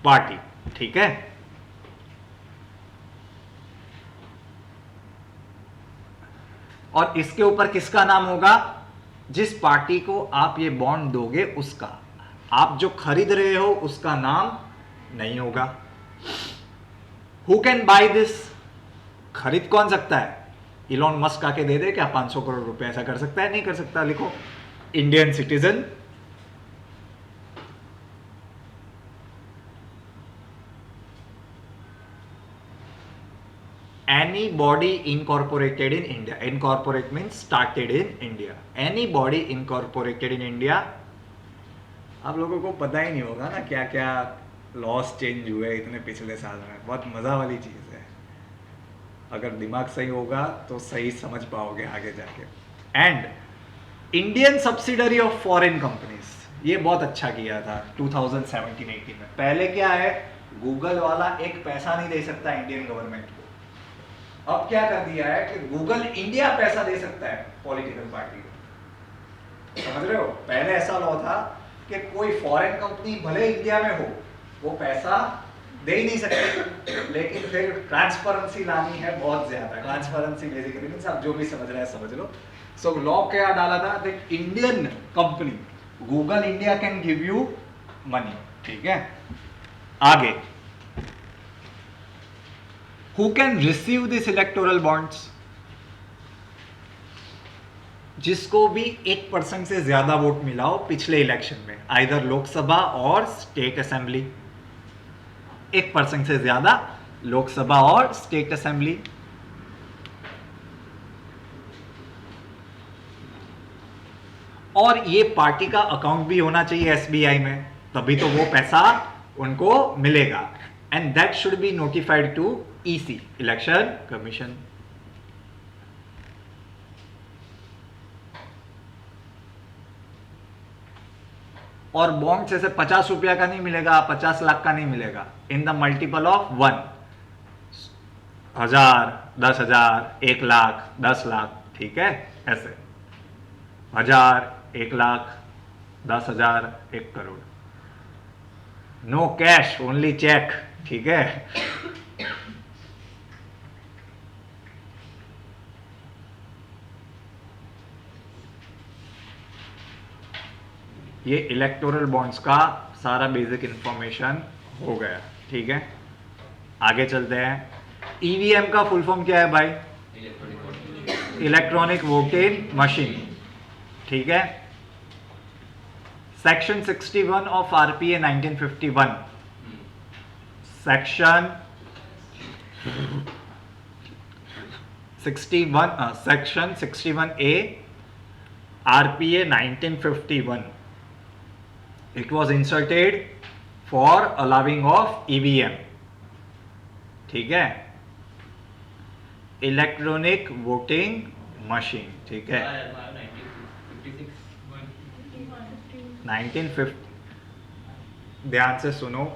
पार्टी, ठीक है। और इसके ऊपर किसका नाम होगा? जिस पार्टी को आप ये बॉन्ड दोगे उसका। आप जो खरीद रहे हो उसका नाम नहीं होगा। Who can by this? खरीद कौन सकता है? इलॉन मस्क आके दे दे क्या 500 करोड़ रुपए? ऐसा कर सकता है? नहीं कर सकता। लिखो Indian citizen, anybody incorporated in India. Incorporate means started in India. Anybody incorporated in India. आप लोगों को पता ही नहीं होगा ना क्या क्या लॉस चेंज हुए इतने पिछले साल में। बहुत मजा वाली चीज है। अगर दिमाग सही होगा तो सही समझ पाओगे आगे जाके। And Indian subsidiary of foreign companies, ये बहुत अच्छा किया था 2017-18 में। पहले क्या है, गूगल वाला एक पैसा नहीं दे सकता इंडियन गवर्नमेंट को। अब क्या कर दिया है कि गूगल इंडिया पैसा दे सकता है पॉलिटिकल पार्टी को। समझ रहे हो? पहले ऐसा लॉ था कि कोई फॉरेन कंपनी भले इंडिया में हो वो पैसा दे ही नहीं सकते, लेकिन फिर ट्रांसपेरेंसी लानी है बहुत ज्यादा। ट्रांसपेरेंसी बेसिकली मींस आप जो भी समझ रहे हैं समझ लो। सो लॉ क्या डाला था, that Indian company Google India can give you money. ठीक है, आगे who can receive this electoral bonds? जिसको भी 1% से ज्यादा वोट मिला हो पिछले इलेक्शन में, आइदर लोकसभा और स्टेट असेंबली। 1% से ज्यादा लोकसभा और स्टेट असेंबली। और ये पार्टी का अकाउंट भी होना चाहिए एसबीआई में, तभी तो वो पैसा उनको मिलेगा। And that should be notified to EC, election commission. और बॉन्ड जैसे 50 रुपया का नहीं मिलेगा, 50 लाख का नहीं मिलेगा, in the multiple of 1, 1000, 10,000, 1 lakh, 10 lakh. ठीक है, ऐसे 1000, 1 lakh, 10,000, 1 crore. No cash, only cheque. ठीक है, ये इलेक्टोरल बॉन्ड्स का सारा बेसिक इंफॉर्मेशन हो गया। ठीक है, आगे चलते हैं। ईवीएम का फुल फॉर्म क्या है भाई? Electronic voting machine. ठीक है, section 61 of RPA 1951, section 61A RPA 1951, it was inserted for allowing of EVM। ठीक है, इलेक्ट्रॉनिक वोटिंग मशीन। ठीक है, 1950। ध्यान से सुनो,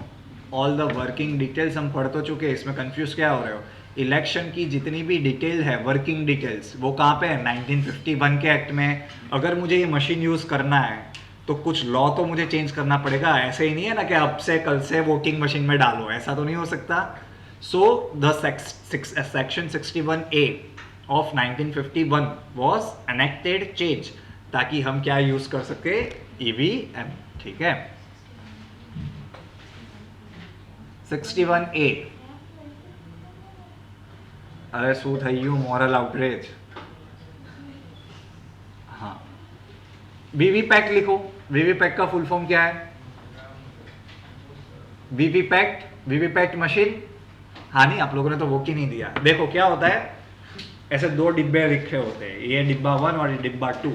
ऑल द वर्किंग डिटेल्स हम पढ़ तो चुके, इसमें कंफ्यूज क्या हो रहे हो? इलेक्शन की जितनी भी डिटेल है, वर्किंग डिटेल्स, वो कहाँ पे है? 1951 के एक्ट में। अगर मुझे ये मशीन यूज करना है तो कुछ लॉ तो मुझे चेंज करना पड़ेगा। ऐसे ही नहीं है ना कि अब से कल से वोटिंग मशीन में डालो, ऐसा तो नहीं हो सकता। So the section 61A of 1951 was enacted change, ताकि हम क्या यूज कर सके? ईवीएम। ठीक है, 61A। अरे शू थयु मॉरल आउटरेज। हाँ, वीवीपैट लिखो। वीवीपैट का फुल फॉर्म क्या है? VVPAT machine. हाँ, नहीं आप लोगों ने तो वो की नहीं दिया। देखो क्या होता है, ऐसे 2 डिब्बे लिखे होते हैं, ये डिब्बा 1 और ये डिब्बा 2।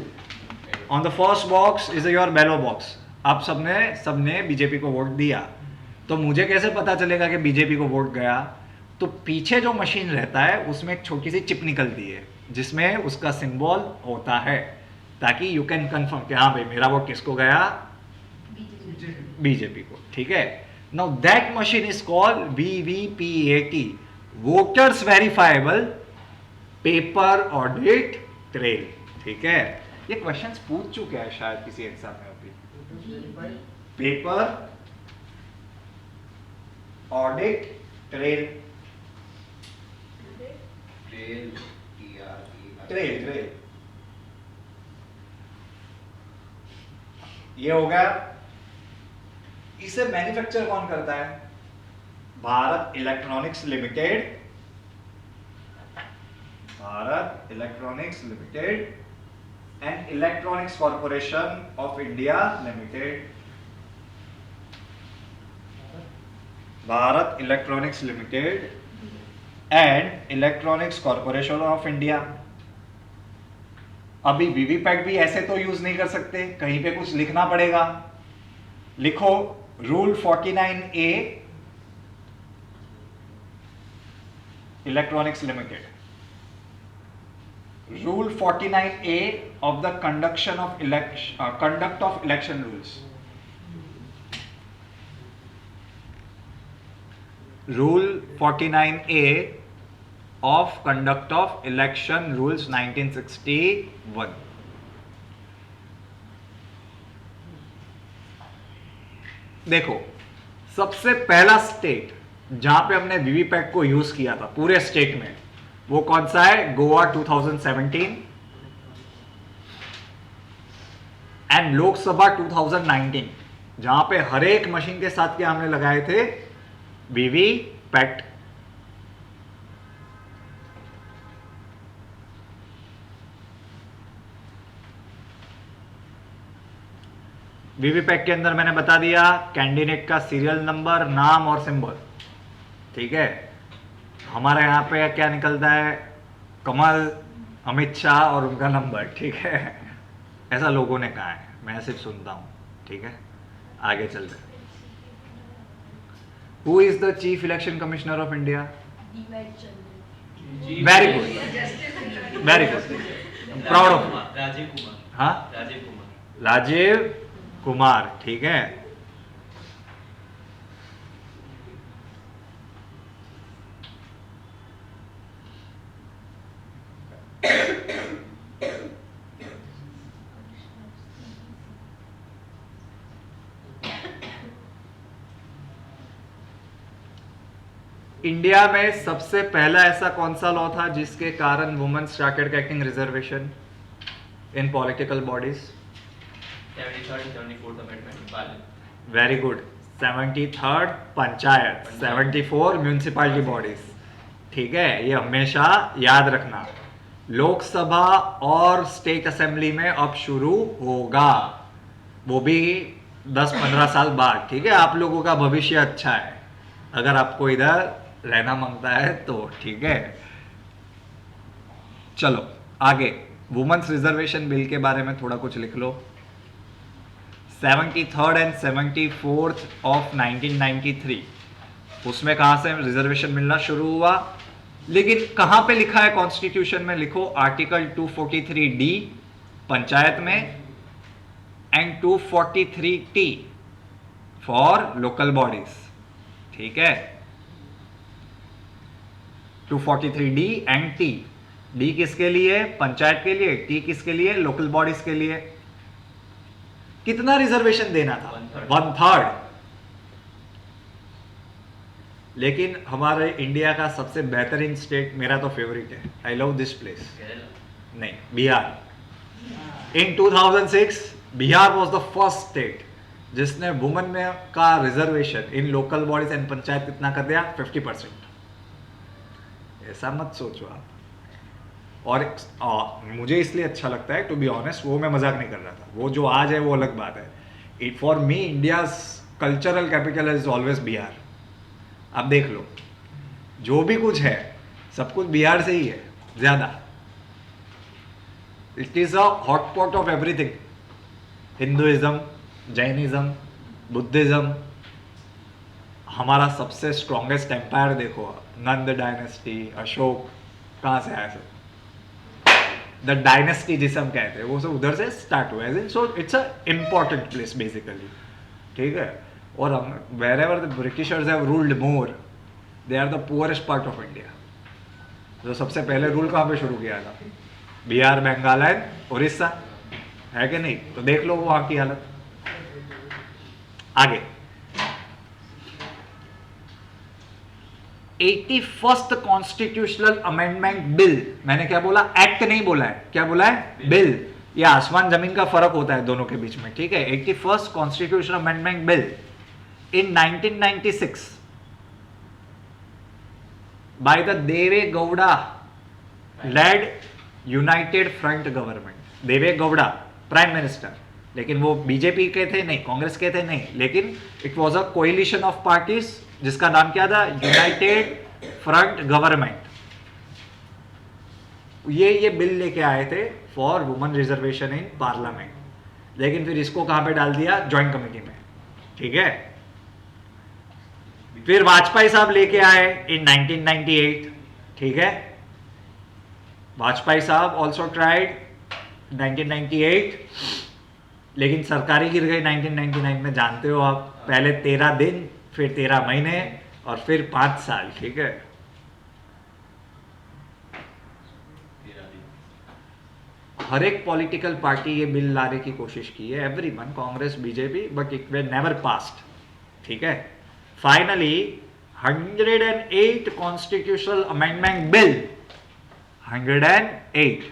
On the first box is your Balor box. आप सबने बीजेपी को वोट दिया, तो मुझे कैसे पता चलेगा कि बीजेपी को वोट गया? तो पीछे जो मशीन रहता है उसमें एक छोटी सी चिप निकलती है जिसमें उसका सिंबल होता है, ताकि यू कैन कंफर्म कि हाँ भाई मेरा वोट किसको गया? बीजेपी को। ठीक है, now that machine is called VVPAT, voters verifiable paper audit trail. ठीक है, ये क्वेश्चंस पूछ चुके हैं शायद किसी एग्जाम में अभी। पेपर ऑडिट ट्रेल, ट्रे ये हो गया। इसे मैन्युफैक्चर कौन करता है? Bharat electronics limited, Bharat electronics limited and electronics corporation of India limited. Bharat electronics limited and electronics corporation of India. अभी वीवीपैट भी ऐसे तो यूज नहीं कर सकते, कहीं पे कुछ लिखना पड़ेगा। लिखो rule 49A electronics limited, rule 49A of the conduct of election rules, rule 49A of conduct of election rules 1961। देखो सबसे पहला स्टेट जहां पे हमने वीवीपैट को यूज किया था पूरे स्टेट में, वो कौन सा है? गोवा 2017 एंड लोकसभा 2019, जहां पे हर एक मशीन के साथ क्या हमने लगाए थे? वीवीपैट। वीवीपैट के अंदर मैंने बता दिया कैंडिडेट का सीरियल नंबर, नाम और सिंबल। ठीक है, हमारे यहाँ पे क्या निकलता है? कमल, अमित शाह और उनका नंबर। ठीक है, ऐसा लोगों ने कहा है, मैं सिर्फ सुनता हूँ। ठीक है, आगे चलते। Who is the chief election commissioner of India? Very good, very good, proud of. Rajiv Kumar. हाँ, राजीव कुमार। राजीव कुमार। ठीक है, इंडिया में सबसे पहला ऐसा कौन सा लॉ था जिसके कारण women started getting reservation in political bodies? 73rd and 74th amendment parliament। Very good, 73rd panchayat, 74 municipality bodies. ठीक है, ये हमेशा याद रखना। लोकसभा और स्टेट असेंबली में अब शुरू होगा, वो भी 10-15 साल बाद। ठीक है, आप लोगों का भविष्य अच्छा है अगर आपको इधर रहना मांगता है तो। ठीक है, चलो आगे। वुमेन्स रिजर्वेशन बिल के बारे में थोड़ा कुछ लिख लो। 73rd एंड 74th ऑफ 1993, उसमें कहां से रिजर्वेशन मिलना शुरू हुआ? लेकिन कहां पे लिखा है कॉन्स्टिट्यूशन में? लिखो आर्टिकल 243D पंचायत में and 243T for local bodies. ठीक है, 243D एंड T। D किसके लिए? पंचायत के लिए। T किसके लिए? लोकल बॉडीज के लिए। कितना रिजर्वेशन देना था? 1/3। लेकिन हमारे इंडिया का सबसे बेहतरीन स्टेट, मेरा तो फेवरेट है, आई लव दिस प्लेस, नहीं, बिहार। इन 2006 Bihar was the first state जिसने वुमेन में का reservation in local bodies and panchayat कितना कर दिया? 50%। ऐसा मत सोचो आप। और मुझे इसलिए अच्छा लगता है, टू बी ऑनेस्ट, वो मैं मजाक नहीं कर रहा था, वो जो आज है वो अलग बात है। It for me India's cultural capital is always Bihar. आप देख लो, जो भी कुछ है सब कुछ बिहार से ही है ज्यादा। It is a hotpot of everything. Hinduism, Jainism, Buddhism. हमारा सबसे स्ट्रॉन्गेस्ट एम्पायर देखो, नंद डायनेस्टी, अशोक, कहाँ से आया सब? द डायनेस्टी जिसे हम कहते हैं वो सब उधर से स्टार्ट हुआ है। So it's a important place basically. ठीक है, और हम wherever the Britishers have ruled more, they are the poorest part of India. तो सबसे पहले रूल कहाँ पे शुरू किया था? बिहार, बंगाल एंड उड़ीसा, है कि नहीं? तो देख लो वहां की हालत। आगे 81st कॉन्स्टिट्यूशनल अमेंडमेंट बिल, मैंने क्या बोला, एक्ट नहीं बोला है, क्या बोला है, बिल। ये आसमान जमीन का फर्क होता है दोनों के बीच में, ठीक है। 81st constitutional amendment bill in 1996 by the Deve Gowda led united front government. Deve Gowda prime minister, लेकिन वो बीजेपी के थे नहीं, कांग्रेस के थे नहीं, लेकिन it was a coalition of parties जिसका नाम क्या था, यूनाइटेड फ्रंट गवर्नमेंट। ये बिल लेके आए थे for women reservation in parliament, लेकिन फिर इसको कहां पे डाल दिया, ज्वाइंट कमेटी में, ठीक है। फिर वाजपेयी साहब लेके आए इन 1998, ठीक है। वाजपेयी साहब ऑल्सो ट्राइड 1998, लेकिन सरकारी गिर गई 1999 में, जानते हो आप। पहले 13 दिन, फिर 13 महीने, और फिर 5 साल, ठीक है। हर एक पॉलिटिकल पार्टी ये बिल लाने की कोशिश की है, everyone, Congress, BJP, but it way never passed, ठीक है। फाइनली 108 कॉन्स्टिट्यूशनल अमेंडमेंट बिल, 108,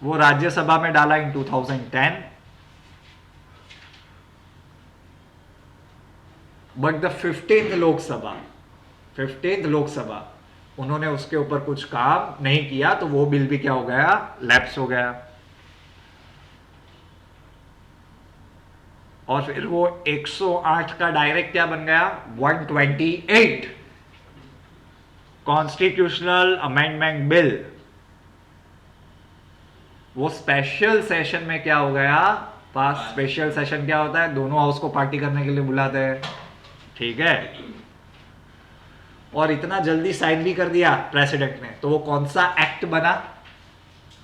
वो राज्यसभा में डाला इन 2010, बट द 15th लोकसभा उन्होंने उसके ऊपर कुछ काम नहीं किया, तो वो बिल भी क्या हो गया, लैप्स हो गया। और फिर वो 108 का डायरेक्ट क्या बन गया, 128 कॉन्स्टिट्यूशनल अमेंडमेंट बिल। वो स्पेशल सेशन में क्या हो गया, पास। स्पेशल सेशन क्या होता है, दोनों हाउस को पार्टी करने के लिए बुलाते हैं, ठीक है। और इतना जल्दी साइन भी कर दिया प्रेसिडेंट ने, तो वो कौन सा एक्ट बना,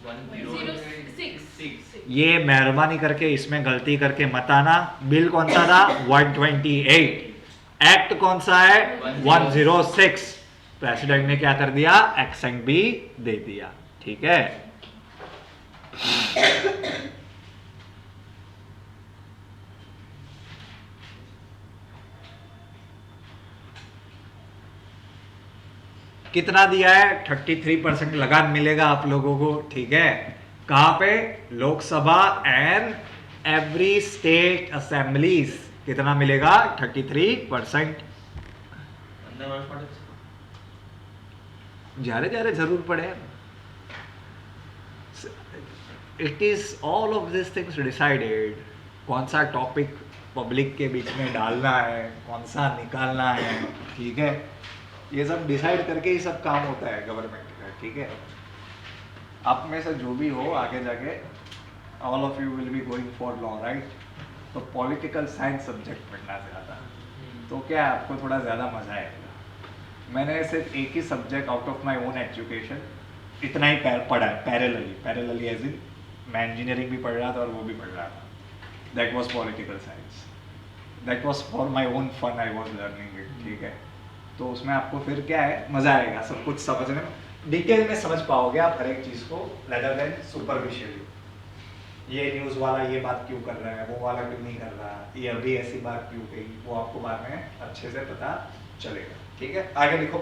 106। ये मेहरबानी करके इसमें गलती करके मत आना। बिल कौन सा था, 128, एक्ट कौन सा है, 106। प्रेसिडेंट ने क्या कर दिया, एक्सेंट भी दे दिया, ठीक है। कितना दिया है, 33% लगान मिलेगा आप लोगों को, ठीक है। कहां पे, Lok Sabha and every state assemblies, कितना मिलेगा, 33%। जा रहे जरूर पड़े। It is all of this things decided, कौन सा टॉपिक पब्लिक के बीच में डालना है, कौन सा निकालना है, ठीक है। ये सब डिसाइड करके ही सब काम होता है गवर्नमेंट का, ठीक है। आप में से जो भी हो आगे जाके, all of you will be going for law, right. तो पॉलिटिकल साइंस सब्जेक्ट पढ़ना ज़्यादा, तो क्या है, आपको थोड़ा ज़्यादा मजा आएगा। मैंने सिर्फ एक ही subject out of my own education इतना ही पढ़ा है, पैरेलली एज इन मैं इंजीनियरिंग भी पढ़ रहा था और वो भी पढ़ रहा था। That was political science, that was for my own fun, I was learning it, ठीक है। तो उसमें आपको फिर क्या है, मजा आएगा सब कुछ समझने में, डिटेल में समझ पाओगे आप हर एक चीज को, रेदर देन सुपरफिशियली। ये न्यूज वाला ये बात क्यों कर रहा है, वो वाला क्यों नहीं कर रहा, ये अभी ऐसी बात क्यों कही, वो आपको बाद में अच्छे से पता चलेगा, ठीक है। आगे लिखो,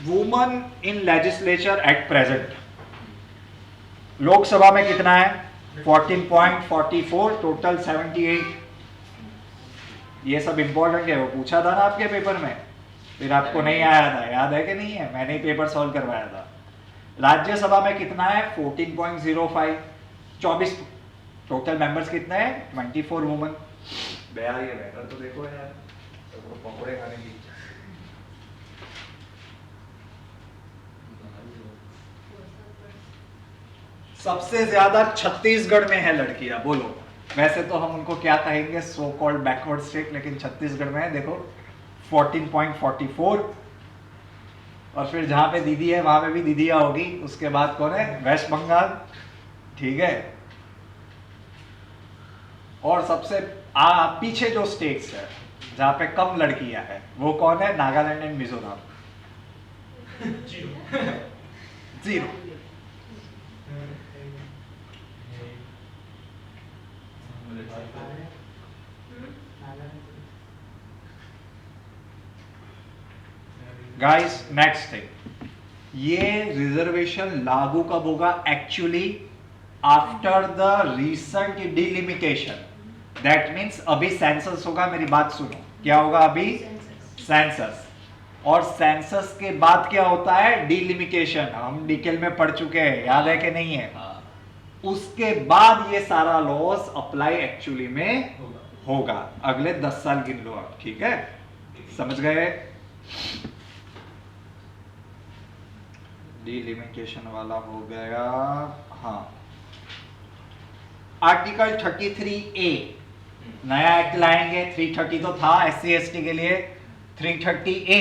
woman in legislature at present, Lok Sabha में कितना है, 14.44, टोटल 78। ये सब इंपॉर्टेंट है, वो पूछा था ना आपके पेपर में, फिर आपको नहीं आया था, याद है कि नहीं है, मैंने ही पेपर सॉल्व करवाया था। राज्यसभा में कितना है, 14.05, 24, टोटल मेंबर्स कितने हैं, 24 वुमन। यार ये बेटर तो देखो यार, तो पकौड़े खाने की सबसे ज्यादा छत्तीसगढ़ में है लड़कियां, बोलो। वैसे तो हम उनको क्या कहेंगे, सो कॉल्ड बैकवर्ड स्टेट, लेकिन छत्तीसगढ़ में है, देखो 14.44। और फिर जहां पे दीदी है वहां पे भी दीदियां होगी। उसके बाद कौन है, वेस्ट बंगाल, ठीक है। और सबसे पीछे जो स्टेट्स है जहां पे कम लड़कियां है, वो कौन है, Nagaland and Mizoram, 0। Guys next thing, ये रिजर्वेशन लागू कब होगा? Actually after the recent delimitation, that means अभी सेंसस होगा। मेरी बात सुनो, क्या होगा अभी? सेंसस। और सेंसस के बाद क्या होता है? डिलिमिटेशन। हम डिटेल में पढ़ चुके हैं, याद है कि नहीं है? उसके बाद ये सारा लॉस अप्लाई एक्चुअली में होगा। अगले 10 साल गिन लो आप, ठीक है? समझ गए? डिलिमिटेशन वाला हो गया। हाँ, आर्टिकल 33A नया एक्ट लाएंगे। 330 तो था SC ST के लिए। 330A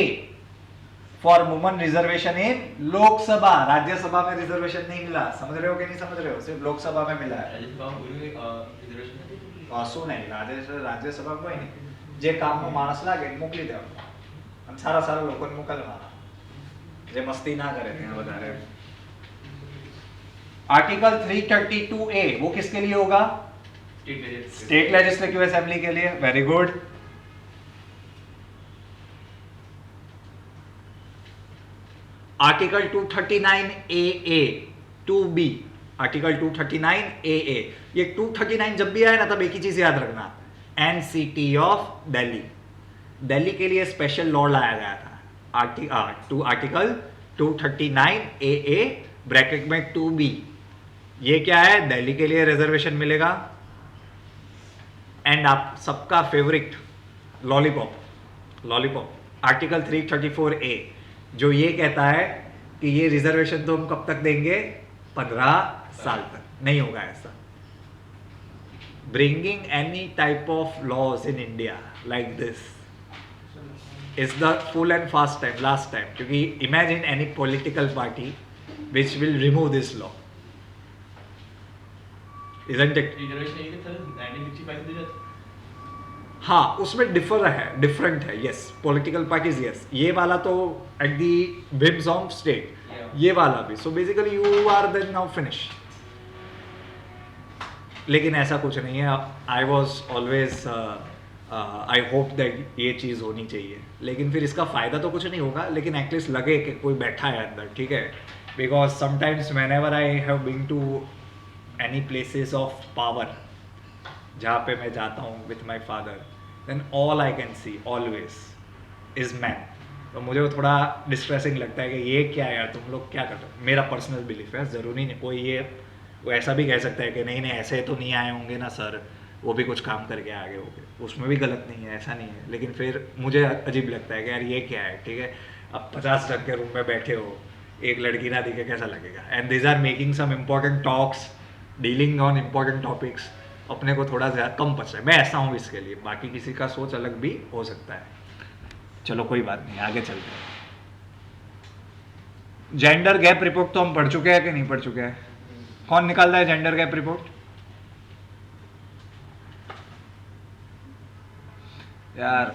फॉर वुमेन रिजर्वेशन इन लोकसभा। राज्यसभा में रिजर्वेशन नहीं मिला। समझ रहे हो कि नहीं समझ रहे हो? सिर्फ लोकसभा में मिला है। શું નહીં, રાજ્યસભા કોઈ નહીં, જે કામનો માણસ લાગે એને મોકલી દેવાનો અને સારા સારા લોકોને મોકલવાના, જે મસ્તી ના કરે ત્યાં વધારે। आर्टिकल 332A वो किसके लिए होगा? स्टेट लेजिस्लेटिव असेंबली के लिए। Very good. Article 239AA 2B, article 239AA, ये 239 जब भी आए ना तब एक ही चीज याद रखना, एनसीटी ऑफ दिल्ली। दिल्ली के लिए स्पेशल लॉ लाया गया था। आर्टिकल 239AA ब्रैकेट में 2B, ये क्या है? दिल्ली के लिए रिजर्वेशन मिलेगा। एंड आप सबका फेवरेट लॉलीपॉप, आर्टिकल 334A, जो ये कहता है कि ये रिजर्वेशन तो हम कब तक देंगे? 15 साल तक। नहीं होगा ऐसा। Bringing any type of laws in India like this is the full and fast time, last time. क्योंकि imagine any political party which will remove this law, isn't it? हाँ, उसमें डिफरेंट है। यस, पॉलिटिकल पार्टीज, यस, ये वाला तो at the whims of state, ये वाला भी। So basically you are then now finish. लेकिन ऐसा कुछ नहीं है। I was always I hope that ये चीज़ होनी चाहिए, लेकिन फिर इसका फ़ायदा तो कुछ नहीं होगा, लेकिन एटलीस्ट लगे कि कोई बैठा है अंदर, ठीक है? Because sometimes whenever I have been to any places of power, जहाँ पे मैं जाता हूँ with my father, then all I can see always is men। तो मुझे वो थोड़ा डिस्ट्रेसिंग लगता है कि ये क्या है यार, तुम लोग क्या कर रहे हो? मेरा पर्सनल बिलीफ है, ज़रूरी नहीं कोई ये वो ऐसा भी कह सकता है कि नहीं ऐसे तो नहीं आए होंगे ना सर, वो भी कुछ काम करके आगे होंगे, उसमें भी गलत नहीं है, ऐसा नहीं है। लेकिन फिर मुझे अजीब लगता है कि यार ये क्या है, ठीक है? अब 50 जन के रूम में बैठे हो, एक लड़की ना दिखे, कैसा लगेगा? And these are making some important talks, dealing on important topics. अपने को थोड़ा ज़्यादा कम पसंद है, मैं ऐसा हूँ इसके लिए। बाकी किसी का सोच अलग भी हो सकता है। चलो कोई बात नहीं, आगे चलते हैं। जेंडर गैप रिपोर्ट तो हम पढ़ चुके हैं कि नहीं पढ़ चुके हैं? कौन निकाल रहा है जेंडर गैप रिपोर्ट? यार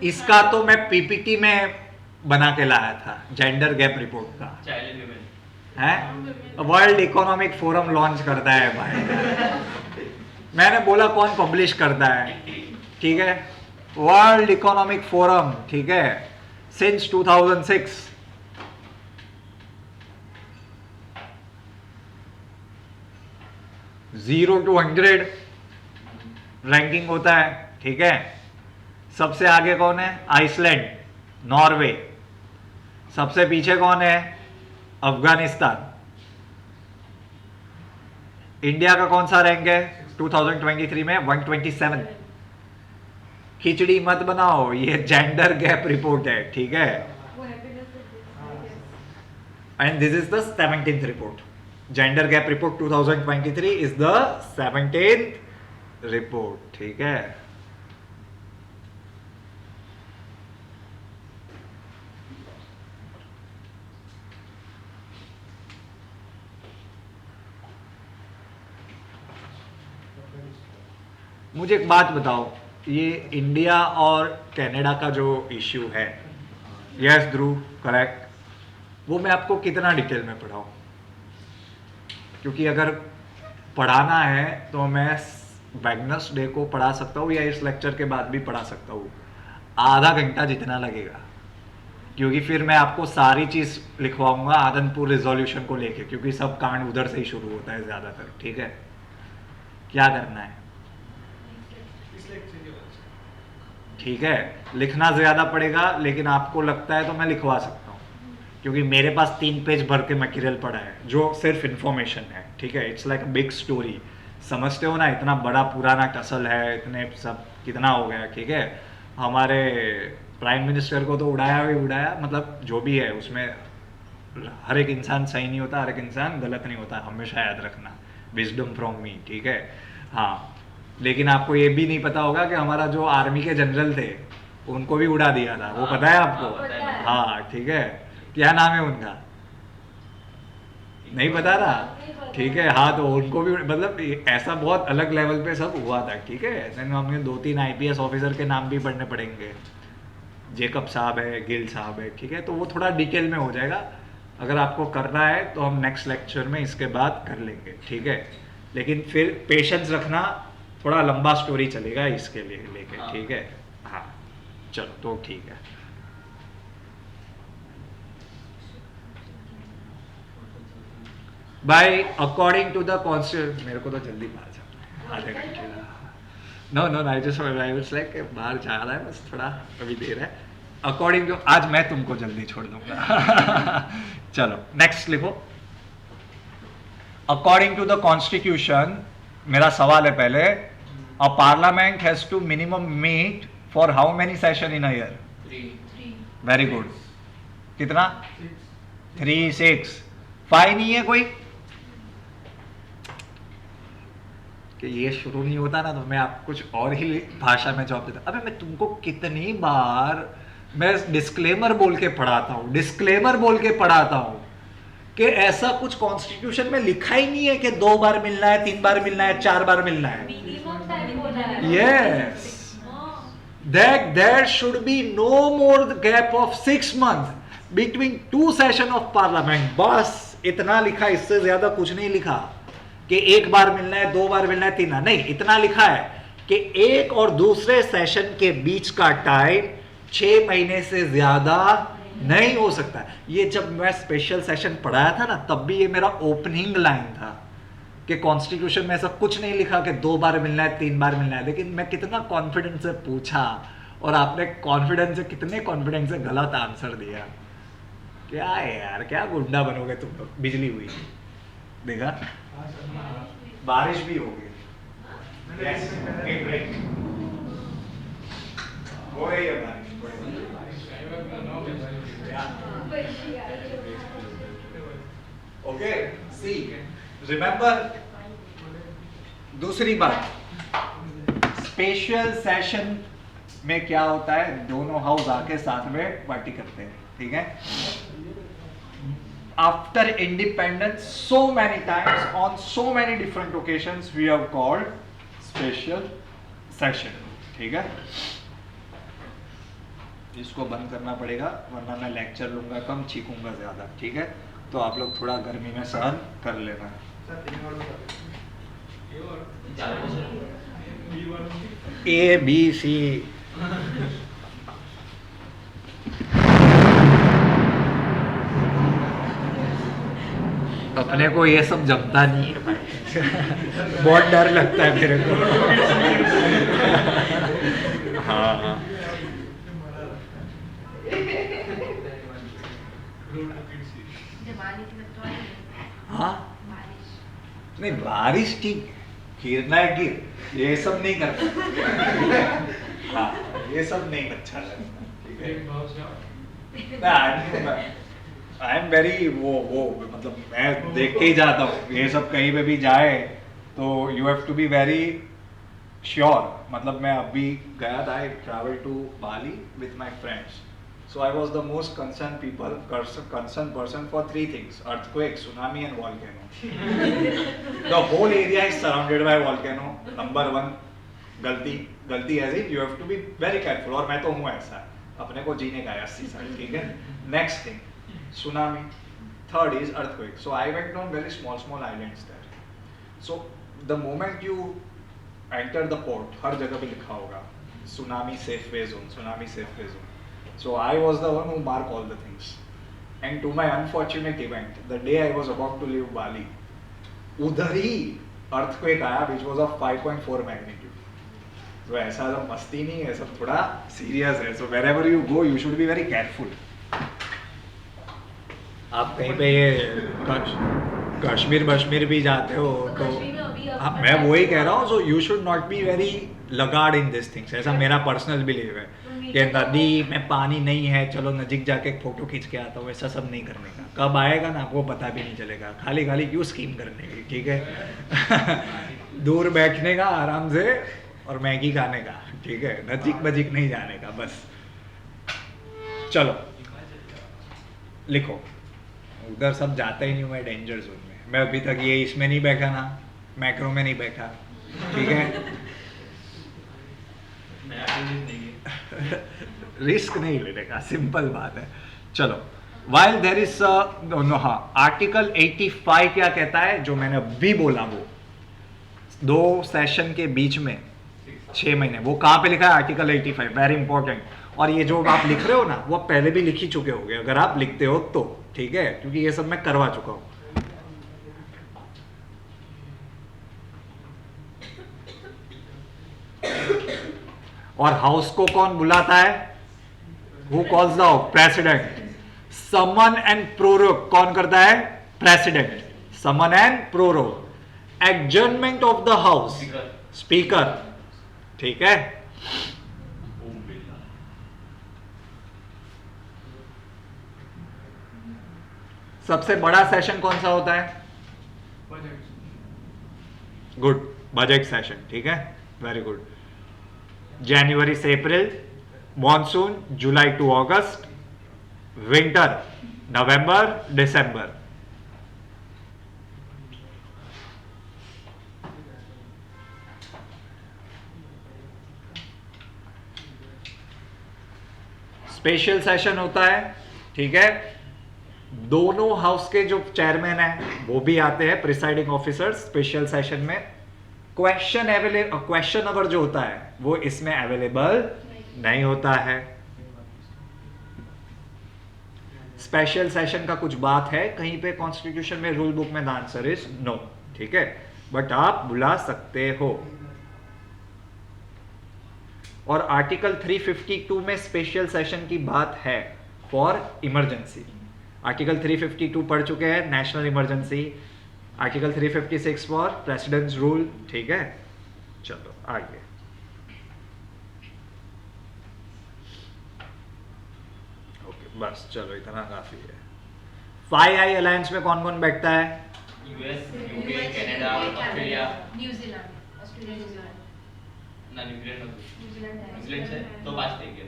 इसका तो मैं पीपीटी में बना के लाया था, जेंडर गैप रिपोर्ट का। है वर्ल्ड इकोनॉमिक फोरम लॉन्च करता है भाई। मैंने बोला कौन पब्लिश करता है, ठीक है? वर्ल्ड इकोनॉमिक फोरम, ठीक है, सिंस 2006। जीरो टू 100 रैंकिंग होता है, ठीक है? सबसे आगे कौन है? Iceland, Norway. सबसे पीछे कौन है? अफगानिस्तान। इंडिया का कौन सा रैंक है 2023 में? 127। खिचड़ी मत बनाओ, ये जेंडर गैप रिपोर्ट है, ठीक है? And this is the 17th report. Gender gap report 2023 is the 17th report, ठीक है? मुझे एक बात बताओ, ये इंडिया और कनाडा का जो इश्यू है, यस ध्रुव करेक्ट, वो मैं आपको कितना डिटेल में पढ़ाऊँ? क्योंकि अगर पढ़ाना है तो मैं वेडनेसडे को पढ़ा सकता हूँ या इस लेक्चर के बाद भी पढ़ा सकता हूँ, आधा घंटा जितना लगेगा, क्योंकि फिर मैं आपको सारी चीज़ लिखवाऊंगा आदनपुर रिजोल्यूशन को लेके, क्योंकि सब कांड उधर से ही शुरू होता है ज़्यादातर। ठीक है, क्या करना है? ठीक है, लिखना ज़्यादा पड़ेगा, लेकिन आपको लगता है तो मैं लिखवा सकता हूँ, क्योंकि मेरे पास 3 पेज भर के मटेरियल पड़ा है जो सिर्फ इंफॉर्मेशन है। ठीक है, it's like a big story, समझते हो ना? इतना बड़ा पुराना टसल है, इतने सब कितना हो गया। ठीक है, हमारे प्राइम मिनिस्टर को तो उड़ाया ही उड़ाया, मतलब जो भी है उसमें हर एक इंसान सही नहीं होता, हर एक इंसान गलत नहीं होता, हमेशा याद रखना, विजडम फ्रॉम मी। ठीक है, हाँ, लेकिन आपको ये भी नहीं पता होगा कि हमारा जो आर्मी के जनरल थे उनको भी उड़ा दिया था, वो पता है आपको? हाँ, ठीक है, क्या नाम है उनका? नहीं पता था? ठीक है, हाँ, तो उनको भी मतलब ऐसा बहुत अलग लेवल पे सब हुआ था। ठीक है, ऐसे में हमें 2-3 IPS ऑफिसर के नाम भी पढ़ने पड़ेंगे, जेकब साहब है, गिल साहब है। ठीक है, तो वो थोड़ा डिटेल में हो जाएगा, अगर आपको करना है तो हम नेक्स्ट लेक्चर में इसके बाद कर लेंगे। ठीक है, लेकिन फिर पेशेंस रखना, थोड़ा लंबा स्टोरी चलेगा इसके लिए लेके। ठीक है, हाँ, चलो तो ठीक है। By according to the constitution, मेरे को तो जल्दी बाहर जाना है, आधे घंटे का। नो आई वाज लाइक बाहर जा रहा है, बस थोड़ा अभी देर है। अकॉर्डिंग टू, आज मैं तुमको जल्दी छोड़ दूंगा। चलो नेक्स्ट लिखो। अकॉर्डिंग टू द कॉन्स्टिट्यूशन, मेरा सवाल है पहले, a parliament has to minimum meet for how many session in a year? 3 very good. कितना? 3, 6, 5 नहीं है कोई? कि ये शुरू नहीं होता ना तो मैं आपको कुछ और ही भाषा में जवाब देता। अबे मैं तुमको कितनी बार मैं डिस्क्लेमर बोल के पढ़ाता हूँ, डिस्क्लेमर बोल के पढ़ाता हूँ कि ऐसा कुछ कॉन्स्टिट्यूशन में लिखा ही नहीं है कि 2 बार मिलना है, 3 बार मिलना है, 4 बार मिलना है। मिनिमम टाइम बोला है। Yes, that there should be no more gap of 6 months between 2 session of parliament. बस इतना लिखा, इससे ज्यादा कुछ नहीं लिखा कि 1 बार मिलना है, 2 बार मिलना है, 3 बार नहीं। इतना लिखा है कि एक और दूसरे सेशन के बीच का टाइम 6 महीने से ज्यादा नहीं हो सकता। ये जब मैं स्पेशल सेशन पढ़ाया था ना, तब भी ये मेरा ओपनिंग लाइन था कि कॉन्स्टिट्यूशन में ऐसा कुछ नहीं लिखा कि 2 बार मिलना है, 3 बार मिलना है। लेकिन मैं कितना कॉन्फिडेंस से पूछा और आपने कॉन्फिडेंस से, कितने कॉन्फिडेंस से गलत आंसर दिया। क्या है यार, क्या गुंडा बनोगे तुम लोग। बिजली हुई, देखा, बारिश भी हो गई। Yes, एक break। हो रही है बारिश। Okay, see, remember, दूसरी बात, स्पेशल सेशन में क्या होता है, दोनों हाउस आके साथ में पार्टी करते हैं। ठीक है, after independence so many times on so many different occasions we have called special session। ठीक है, इसको बंद करना पड़ेगा वरना मैं लेक्चर लूंगा कम, चीखूंगा ज्यादा। ठीक है, तो आप लोग थोड़ा गर्मी में सहन कर लेना। ABC अपने को ये सब जमता नहीं है भाई। बहुत डर लगता है मेरे को। हाँ, हाँ, नहीं बारिश ठीक, गिरना है गिर, ये सब नहीं करना। हाँ, ये सब नहीं अच्छा लगता। ठीक है, आई एम वेरी वो मतलब मैं देख के ही जाता हूँ, ये सब कहीं पे भी जाए तो you have to be very sure. मतलब मैं अभी गया था, I travel to Bali with my friends, so I was the most concerned person for 3 things: earthquake, tsunami and volcano। The whole area is surrounded by volcano। Number 1 गलती as in you have to be very careful, और मैं तो हूँ ऐसा, अपने को जीने का 80 साल। ठीक है, next thing tsunami, third is earthquake। So I went on very small islands there। So the moment you enter the port, हर जगह पे लिखा होगा tsunami safe way zone, tsunami safe way zone. So I was the one who marked all the things. And to my unfortunate event, the day I was about to leave Bali, उधर ही earthquake आया which was of 5.4 magnitude. So ऐसा सब मस्ती नहीं है, सब थोड़ा serious है. So wherever you go, you should be very careful. आप कहीं पे कश्मीर बश्मीर भी जाते हो तो कश्मीर में अभी हाँ, मैं वही कह रहा हूँ. So you should not be very lagged in this things. ऐसा मेरा पर्सनल बिलीव है कि नदी में पानी नहीं है, चलो नजीक जाके एक फोटो खींच के आता हूँ, ऐसा सब नहीं करने का. कब आएगा ना आपको पता भी नहीं चलेगा. खाली खाली क्यों स्कीम करने की, ठीक है. दूर बैठने का आराम से और मैगी खाने का, ठीक है. नजीक बजीक नहीं जाने का बस. चलो लिखो. उधर सब जाता ही नहीं हूँ मैं डेंजर जोन में. मैं अभी तक ये इसमें नहीं बैठा ना, मैक्रो में नहीं बैठा, ठीक है. रिस्क नहीं लेने का, सिंपल बात है. चलो वाइल देर इज हाँ, आर्टिकल 85 क्या कहता है, जो मैंने अभी बोला वो 2 सेशन के बीच में 6 महीने, वो कहाँ पे लिखा है आर्टिकल 85, वेरी इंपॉर्टेंट. और ये जो आप लिख रहे हो ना वो पहले भी लिख ही चुके होगे अगर आप लिखते हो तो, ठीक है, क्योंकि ये सब मैं करवा चुका हूँ. और हाउस को कौन बुलाता है, who calls the president. Summon and prorogue कौन करता है, president. Summon and prorogue. Adjournment of the house, speaker, ठीक है. सबसे बड़ा सेशन कौन सा होता है, गुड, बजट सेशन, ठीक है, वेरी गुड. जनवरी से April, monsoon July to August, winter November December. Special session होता है, ठीक है. दोनों हाउस के जो चेयरमैन हैं वो भी आते हैं, प्रिसाइडिंग ऑफिसर्स, स्पेशल सेशन में. क्वेश्चन अवर जो होता है वो इसमें अवेलेबल नहीं होता है. स्पेशल सेशन का कुछ बात है कहीं पे कॉन्स्टिट्यूशन में, रूल बुक में द आंसर इज नो, ठीक है, बट आप बुला सकते हो. और आर्टिकल 352 में स्पेशल सेशन की बात है फॉर इमरजेंसी. आर्टिकल 352 पढ़ चुके हैं, national emergency. Article 356 for presidents rule, ठीक है. चलो आगे. ओके बस चलो इतना काफी है. 5i अलायंस में कौन कौन बैठता है, US, UK, Canada, Australia, New Zealand, Australia, New Zealand, ना न्यूजीलैंड में न्यूजीलैंड न्यूजीलैंड से तो 5 थे क्या,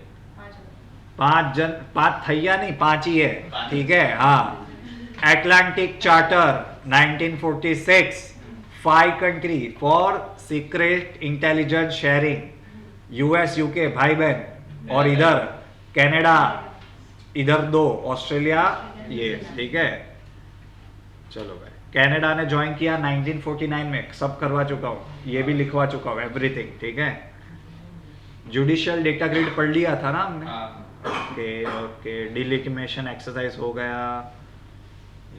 5 थैया नहीं, 5 ही है, ठीक है. हाँ, Atlantic charter 1946, 5 country for secret intelligence sharing, US UK भाई बहन, और इधर कनाडा, इधर 2 ऑस्ट्रेलिया, ये ठीक है. चलो भाई, कनाडा ने ज्वाइन किया 1949 में, सब करवा चुका हूँ, ये भी लिखवा चुका हूँ, एवरीथिंग, ठीक है. जुडिशियल डेटा ग्रिड पढ़ लिया था ना हमने. ओके ओके, डिलिटिमेशन एक्सरसाइज हो गया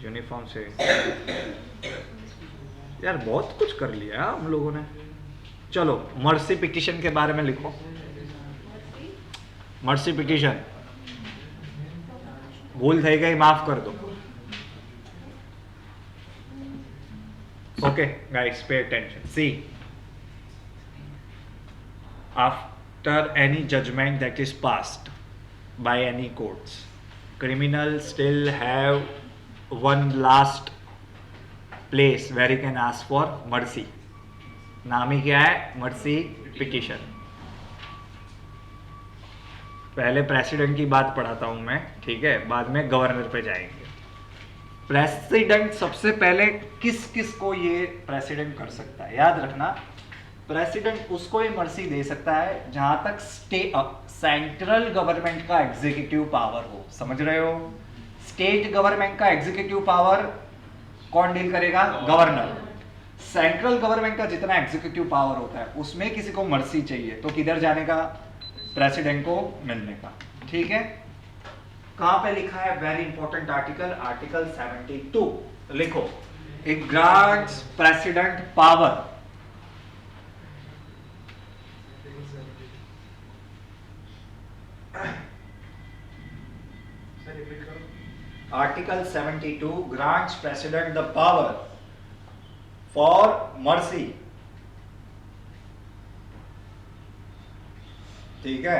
यूनिफॉर्म से. यार बहुत कुछ कर लिया हम लोगों ने. चलो मर्सी पिटिशन के बारे में लिखो. मर्सी पिटिशन भूल થઈ गई, माफ कर दो. Okay guys, pay attention. See, after any judgment that is passed by any courts, criminals still have one last place where he can ask for mercy. नाम ही क्या है, मर्सी पिटिशन. पहले प्रेसिडेंट की बात पढ़ाता हूं मैं, ठीक है, बाद में गवर्नर पे जाएंगे. प्रेसिडेंट सबसे पहले किस किस को ये प्रेसिडेंट कर सकता है, याद रखना. प्रेसिडेंट उसको ही मर्सी दे सकता है जहां तक सेंट्रल गवर्नमेंट का एग्जीक्यूटिव पावर हो. समझ रहे हो, स्टेट गवर्नमेंट का एग्जीक्यूटिव पावर कौन डील करेगा, गवर्नर. सेंट्रल गवर्नमेंट का जितना एग्जीक्यूटिव पावर होता है उसमें किसी को मर्सी चाहिए तो किधर जाने का, प्रेसिडेंट को मिलने का। ठीक है, कहां पे लिखा है, वेरी इंपॉर्टेंट आर्टिकल, आर्टिकल 72 लिखो, it grants president power Article 72 grants President the power for mercy। ठीक है,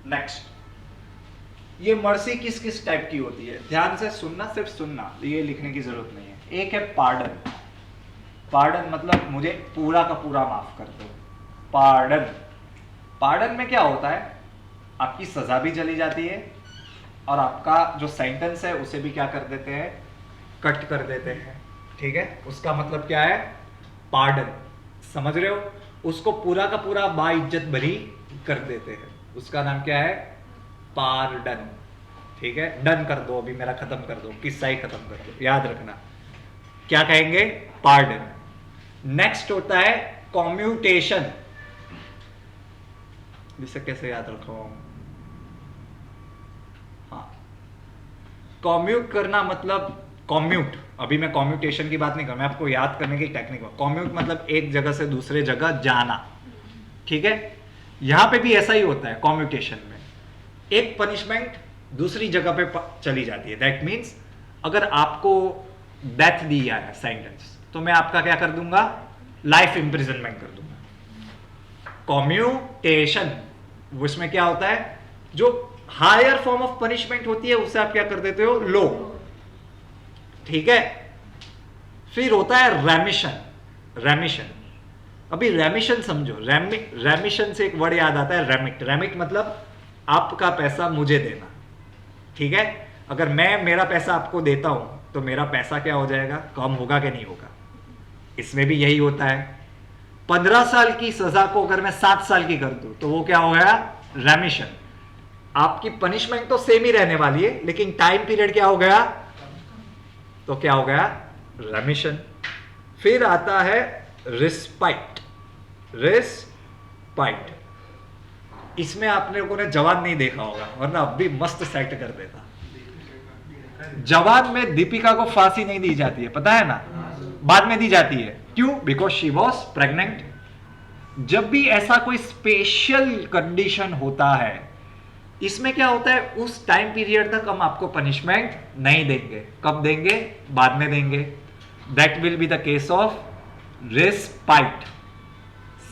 नेक्स्ट, ये मर्सी किस किस टाइप की होती है, ध्यान से सुनना, सिर्फ सुनना, ये लिखने की जरूरत नहीं है। एक है पार्डन, पार्डन मतलब मुझे पूरा का पूरा माफ कर दो, पार्डन। पार्डन में क्या होता है, आपकी सजा भी चली जाती है और आपका जो सेंटेंस है उसे भी क्या कर देते हैं, कट कर देते हैं। ठीक है, उसका मतलब क्या है, पार्डन, समझ रहे हो, उसको पूरा का पूरा बाइज्जत भरी कर देते हैं, उसका नाम क्या है, पार्डन। ठीक है, डन कर दो, अभी मेरा खत्म कर दो, किस्सा ही खत्म कर दो, याद रखना क्या कहेंगे, पार्डन। नेक्स्ट होता है कॉम्यूटेशन, जिसे कैसे याद रखो, हाँ, कॉम्यूट करना मतलब कॉम्यूट, अभी मैं कॉम्यूटेशन की बात नहीं कर, मैं आपको याद करने की टेक्निक, कॉम्यूट मतलब एक जगह से दूसरे जगह जाना। ठीक है, यहां पे भी ऐसा ही होता है, कॉम्यूटेशन में एक पनिशमेंट दूसरी जगह पे चली जाती है। दैट मीन्स अगर आपको डेथ दी है सेंटेंस, तो मैं आपका क्या कर दूंगा, लाइफ इंप्रिजनमेंट कर दूंगा। कॉम्यूटेशन, उसमें क्या होता है, जो हायर फॉर्म ऑफ पनिशमेंट होती है उसे आप क्या कर देते हो, लो। ठीक है, फिर होता है रेमिशन, रेमिशन, अभी रेमिशन समझो, रेमिशन से एक वर्ड याद आता है, रेमिट। रेमिट मतलब आपका पैसा मुझे देना। ठीक है, अगर मैं मेरा पैसा आपको देता हूं तो मेरा पैसा क्या हो जाएगा, कम होगा कि नहीं होगा, इसमें भी यही होता है। 15 साल की सजा को अगर मैं 7 साल की कर दूं तो वो क्या हो गया, रेमिशन। आपकी पनिशमेंट तो सेम ही रहने वाली है लेकिन टाइम पीरियड क्या हो गया, तो क्या हो गया, रेमिशन। फिर आता है रिस्पाइट, रिस्पाइट, इसमें आप लोगों ने जवान नहीं देखा होगा वरना अब भी मस्त सेट कर देता। जवान में दीपिका को फांसी नहीं दी जाती है, पता है ना, बाद में दी जाती है, क्यों, बिकॉज शी वॉज प्रेग्नेंट। जब भी ऐसा कोई स्पेशल कंडीशन होता है, इसमें क्या होता है, उस टाइम पीरियड तक हम आपको पनिशमेंट नहीं देंगे, कब देंगे, बाद में देंगे। That will be the case of respite,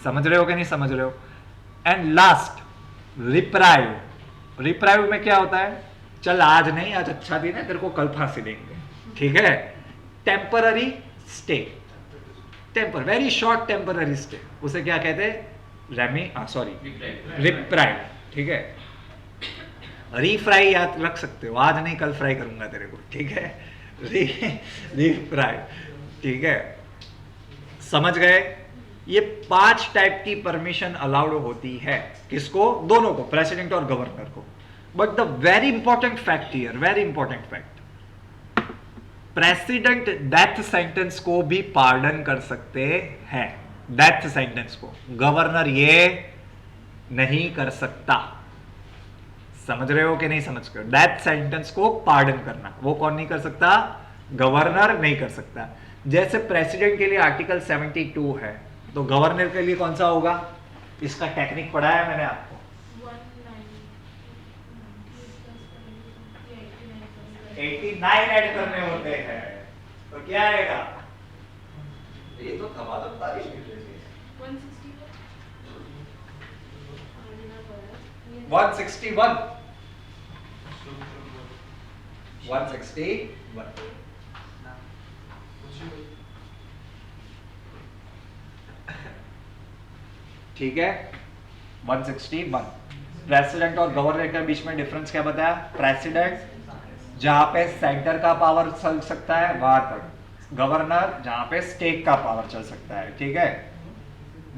समझ रहे हो कि नहीं समझ रहे हो। एंड लास्ट रिप्राइव, रिप्राइव में क्या होता है, चल आज नहीं, आज अच्छा दिन है, तेरे को कल फांसी देंगे। ठीक है, temporary stay, temper, very short temporary stay, उसे क्या कहते हैं, सॉरी रिप्राइव। ठीक है, रीफ्राई याद रख सकते हो, आज नहीं कल फ्राई करूंगा तेरे को। ठीक है, रीफ्राई। ठीक है, समझ गए, ये 5 टाइप की परमिशन अलाउड होती है, किसको, दोनों को, प्रेसिडेंट और गवर्नर को। But the very important fact here, very important fact, president death sentence को भी पार्डन कर सकते हैं, डेथ सेंटेंस को, गवर्नर ये नहीं कर सकता। समझ रहे हो कि नहीं समझ रहे हो, डेथ सेंटेंस को पार्डन करना वो कौन नहीं कर सकता, गवर्नर नहीं कर सकता। जैसे प्रेसिडेंट के लिए आर्टिकल 72 है, तो गवर्नर के लिए कौन सा होगा, इसका टेक्निक पढ़ाया मैंने आपको, 89 ऐड करने होते हैं, तो क्या आएगा, ये तो तबादला तारीफ की वजह से 161 ठीक है, 161। प्रेसिडेंट और गवर्नर के बीच में डिफरेंस क्या बताया, प्रेसिडेंट जहां पे सेंटर का पावर चल सकता है वहां तक, गवर्नर जहां पे स्टेट का पावर चल सकता है। ठीक है,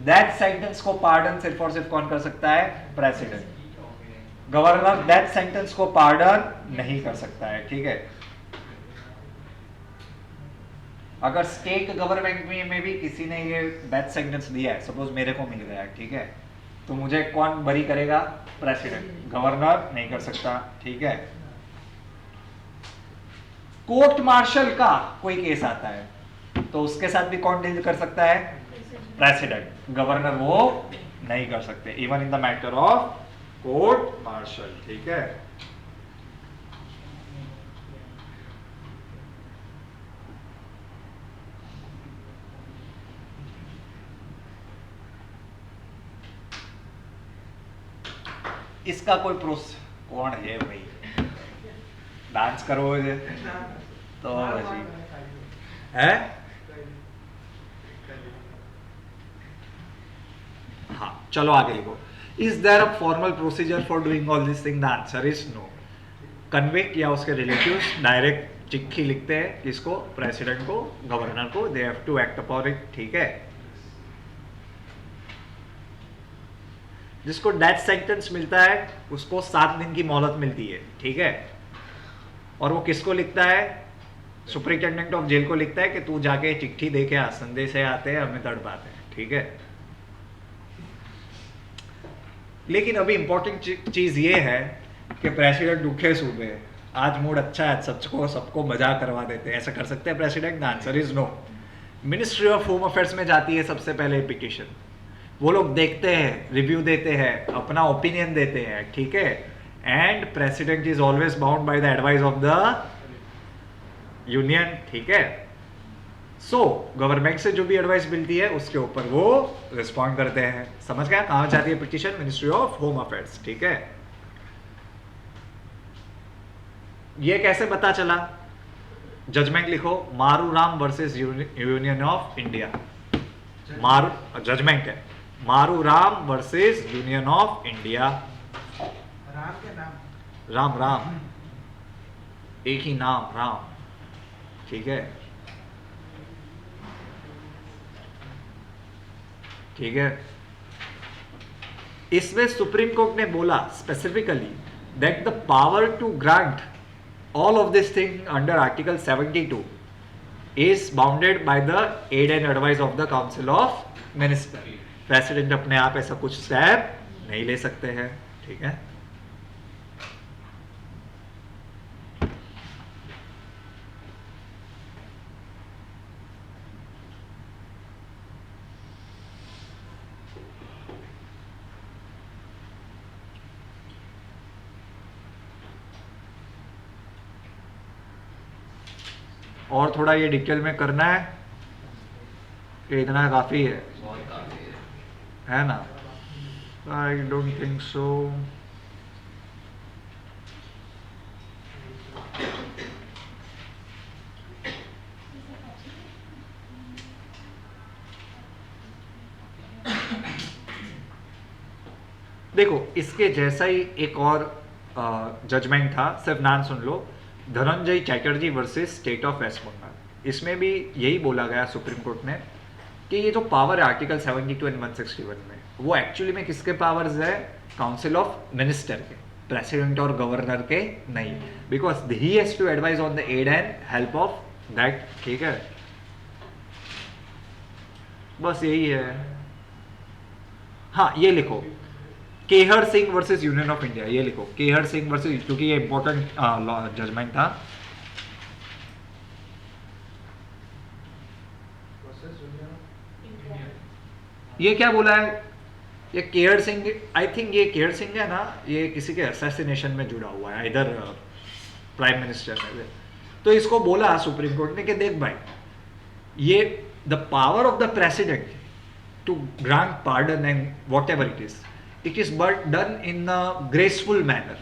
दैट सेंटेंस को पार्डन सिर्फ और सिर्फ कौन कर सकता है, प्रेसिडेंट। गवर्नर दैट सेंटेंस को पार्डन नहीं कर सकता है, ठीक है। अगर स्टेट गवर्नमेंट में भी किसी ने ये डेथ सेंटेंस दिया है, सपोज मेरे को मिल गया है, ठीक है, तो मुझे कौन बरी करेगा? प्रेसिडेंट। गवर्नर नहीं कर सकता, ठीक है। कोर्ट मार्शल का कोई केस आता है तो उसके साथ भी कौन डील कर सकता है? प्रेसिडेंट। गवर्नर वो नहीं कर सकते, even in the matter of court martial, ठीक है। इसका कोई प्रोस कौन है भाई? डांस करोगे तो है? हाँ, चलो आगे लिखो। Is there a formal procedure for doing all this thing? The answer is no. Convict या उसके रिलेटिव्स डायरेक्ट चिट्ठी लिखते हैं, किसको? प्रेसिडेंट को, गवर्नर को। They have to act upon it, ठीक है। जिसको डेथ सेंटेंस मिलता है उसको 7 दिन की मोहलत मिलती है, ठीक है। और वो किसको लिखता है? सुपरिटेंडेंट ऑफ जेल को लिखता है कि तू जाके चिट्ठी दे के आ, संदेश आते हैं, हमें तड़पाते हैं, ठीक है। लेकिन अभी इंपॉर्टेंट चीज ये है कि प्रेसिडेंट दुखे सूबे, आज मूड अच्छा है, सबको मजा करवा देते हैं, ऐसा कर सकते हैं president? The answer is no. Ministry of home affairs में जाती है सबसे पहले पिटीशन, वो लोग देखते हैं, रिव्यू देते हैं, अपना ओपिनियन देते हैं, ठीक है। And president is always bound by the advice of the union, ठीक है। सो गवर्नमेंट से जो भी एडवाइस मिलती है उसके ऊपर वो रिस्पॉन्ड करते हैं। समझ गया? कहां जाती है petition? Ministry of home affairs, ठीक है। ये कैसे पता चला? जजमेंट लिखो, Maruram versus union of India. Maru judgment है, Maruram versus union of India. Ram के नाम, राम राम, एक ही नाम, राम, ठीक है, ठीक है। इसमें सुप्रीम कोर्ट ने बोला specifically that the power to grant all of this thing under article 72 is bounded by the aid and advice of the council of minister. President अपने आप ऐसा कुछ स्टेप नहीं ले सकते हैं, ठीक है। और थोड़ा ये डिटेल में करना है कि इतना काफी है ना? I don't think so. देखो, इसके जैसा ही एक और जजमेंट था, सिर्फ नाम सुन लो, Dhananjoy Chatterjee versus state of West Bengal. इसमें भी यही बोला गया सुप्रीम कोर्ट ने कि ये जो पावर है आर्टिकल 72 एंड 161 में, वो एक्चुअली में किसके पावर्स है? काउंसिल ऑफ मिनिस्टर के, प्रेसिडेंट और गवर्नर के नहीं, because he has to advise on the aid and help of that, ठीक है। बस यही है। हाँ, ये लिखो, Kehar Singh versus union of India, ये लिखो, केहर सिंह वर्सेस, क्योंकि ये इंपॉर्टेंट जजमेंट था। ये क्या बोला है? ये केहर सिंह, आई थिंक ये केहर सिंह है ना, ये किसी के असैसिनेशन में जुड़ा हुआ है, इधर प्राइम मिनिस्टर में। तो इसको बोला सुप्रीम कोर्ट ने कि देख भाई, ये the power of the president to grant pardon and whatever it is but done in a graceful manner.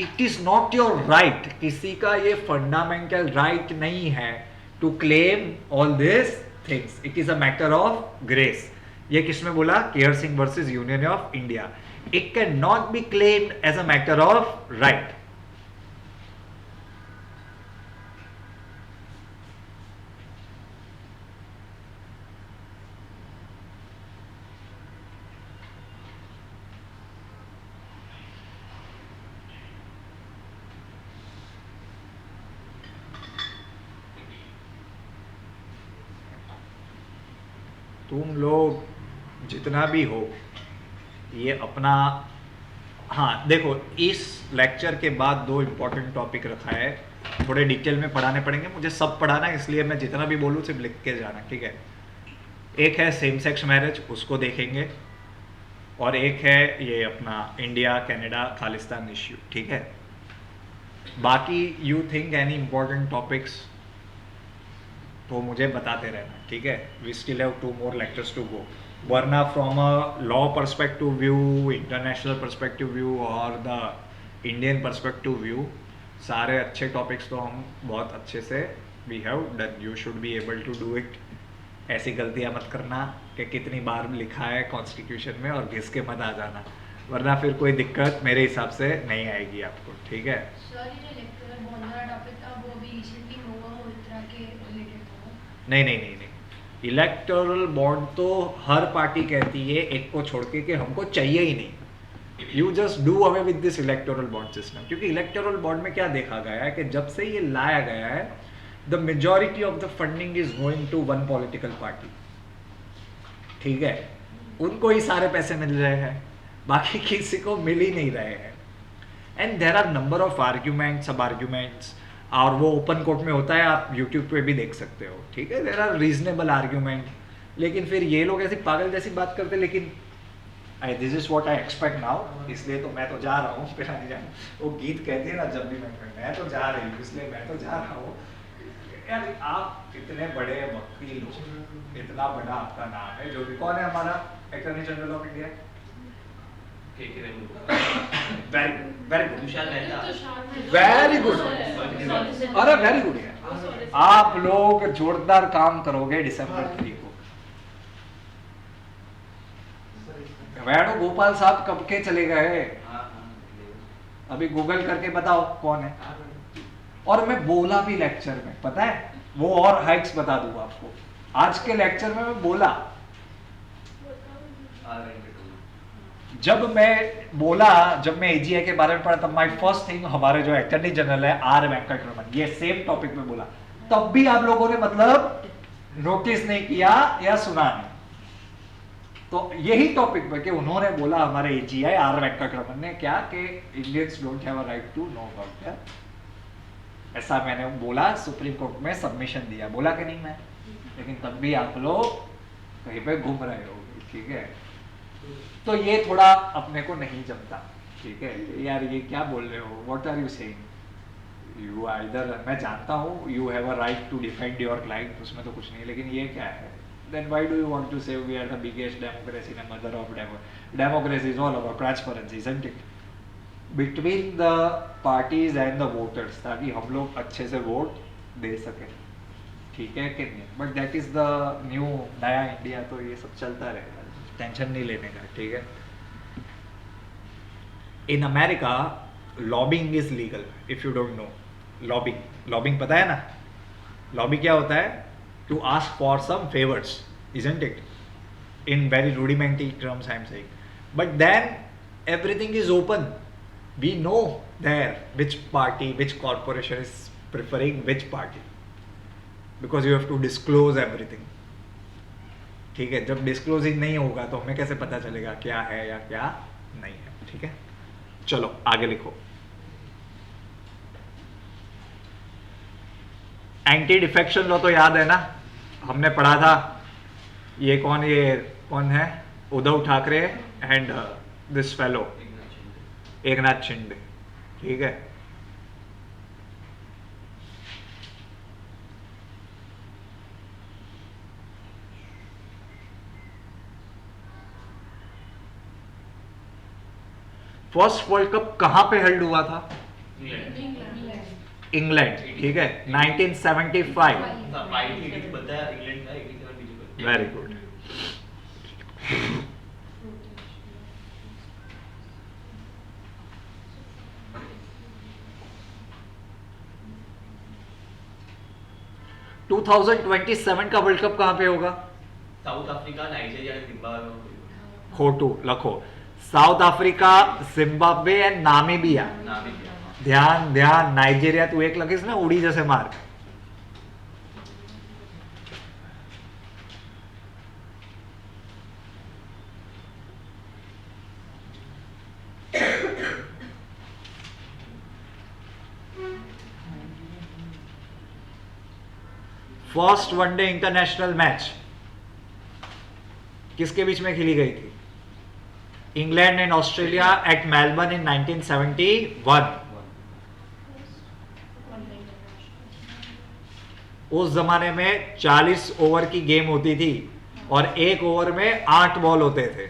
It is not your right, किसी का ये फंडामेंटल राइट नहीं है to claim all this things, it is a matter of grace. ये किसमें बोला? Kehar Singh versus union of India. It can not be claimed as a matter of right. तुम लोग जितना भी हो ये अपना, हाँ देखो इस लेक्चर के बाद 2 इम्पोर्टेंट टॉपिक रखा है, थोड़े डिटेल में पढ़ाने पड़ेंगे, मुझे सब पढ़ाना है इसलिए मैं जितना भी बोलूँ सिर्फ लिख के जाना, ठीक है। एक है सेम सेक्स मैरिज, उसको देखेंगे, और एक है ये अपना इंडिया कनाडा खालिस्तान इश्यू, ठीक है। बाकी you think any important topics तो मुझे बताते रहना, ठीक है। We still have 2 more lectures to go, वरना from a law perspective view, international perspective view और द इंडियन पर्सपेक्टिव व्यू, सारे अच्छे टॉपिक्स तो हम बहुत अच्छे से we have done. You should be able to do it. ऐसी गलतियां मत करना कि कितनी बार लिखा है कॉन्स्टिट्यूशन में और घिस के मत आ जाना, वरना फिर कोई दिक्कत मेरे हिसाब से नहीं आएगी आपको, ठीक है। सर ये जो इलेक्टोरल बॉन्ड वाला टॉपिक था वो अभी रिसेंटली हुआ मोइत्रा के रिलेटेड था? नहीं नहीं नहीं नहीं, इलेक्टोरल बॉन्ड तो हर पार्टी कहती है एक को छोड़ के कि हमको चाहिए ही नहीं। You just do away with this electoral bond system, क्योंकि इलेक्टोरल बॉन्ड में क्या देखा गया है कि जब से ये लाया गया है the majority of the funding is going to one political party, ठीक है। उनको ही सारे पैसे मिल रहे हैं, बाकी किसी को मिल ही नहीं रहे हैं। And there are number of arguments, सब आर्ग्यूमेंट्स, और वो ओपन कोर्ट में होता है, आप यूट्यूब पे भी देख सकते हो, ठीक है। देर आर रीजनेबल आर्ग्यूमेंट, लेकिन फिर ये लोग ऐसी पागल जैसी बात करते, लेकिन this is what I expect now, इसलिए तो मैं तो जा रहा हूँ, फिर नहीं जाना। वो गीत कहती है ना जब भी मैं तो जा रही हूँ, इसलिए मैं तो जा रहा हूँ। यार आप इतने बड़े वकील हो, इतना बड़ा आपका नाम है, जो भी, कौन है हमारा attorney general of India? Very very good, Tushar Mehta. Very good, अरे वेरी गुड है। आप लोग जोरदार काम करोगे दिसंबर 3 को। वेणुगोपाल साहब कब के चले गए? अभी गूगल करके बताओ कौन है। और मैं बोला भी लेक्चर में, पता है, वो और हाइट्स बता दूंगा आपको। आज के लेक्चर में मैं बोला, जब मैं एजीआई के बारे में पढ़ा, तब माय फर्स्ट थिंग हमारे जो अटॉर्नी जनरल है आर वेंकटरमन, ये सेम टॉपिक में बोला। तब भी आप लोगों ने मतलब नोटिस नहीं किया या सुना नहीं। तो यही टॉपिक पे कि उन्होंने बोला, हमारे एजीआई आर वेंकटरमन ने, क्या कि Indians don't have a right to know about that. ऐसा मैंने बोला, सुप्रीम कोर्ट में सबमिशन दिया, बोला कि नहीं मैं, लेकिन तब भी आप लोग कहीं पे घूम रहे हो, ठीक है। तो ये थोड़ा अपने को नहीं जमता, ठीक है। यार ये क्या बोल रहे हो, what are you saying, you either, मैं जानता हूँ you have a right to defend your client, उसमें तो कुछ नहीं, लेकिन ये क्या है, then why do you want to say we are the biggest democracy and mother of democracy is all about transparency, isn't it, between the parties and the voters, ताकि हम लोग अच्छे से वोट दे सकें, ठीक है कि नहीं। बट दैट इज द नया इंडिया, तो ये सब चलता रहेगा, टेंशन नहीं लेने का, ठीक है। In America lobbying is legal, if you don't know. Lobbying पता है ना, लॉबी क्या होता है? To ask for some favours, isn't it, in very rudimentary terms I am saying, but then everything is open. We know there which party, which corporation is preferring which party, because you have to disclose everything, ठीक है। जब disclosing नहीं होगा तो हमें कैसे पता चलेगा क्या है या क्या नहीं है, ठीक है। चलो आगे लिखो। एंटी डिफेक्शन लॉ तो याद है ना, हमने पढ़ा था। ये कौन है? Uddhav Thackeray and this fellow Eknath Shinde, ठीक है। फर्स्ट वर्ल्ड कप कहां पे हेल्ड हुआ था? इंग्लैंड, ठीक है, 1975। Very good. टू 2027 का वर्ल्ड कप कहां पे होगा? South Africa, Nigeria and Zimbabwe. खोटू लखो, South Africa, Zimbabwe and Namibia. ध्यान, नाइजीरिया तू एक लगिस ना उड़ी जैसे मार। फर्स्ट वनडे इंटरनेशनल मैच किसके बीच में खेली गई थी? England and Australia at Melbourne in 1971। उस जमाने में 40 ओवर की गेम होती थी और एक ओवर में 8 बॉल होते थे।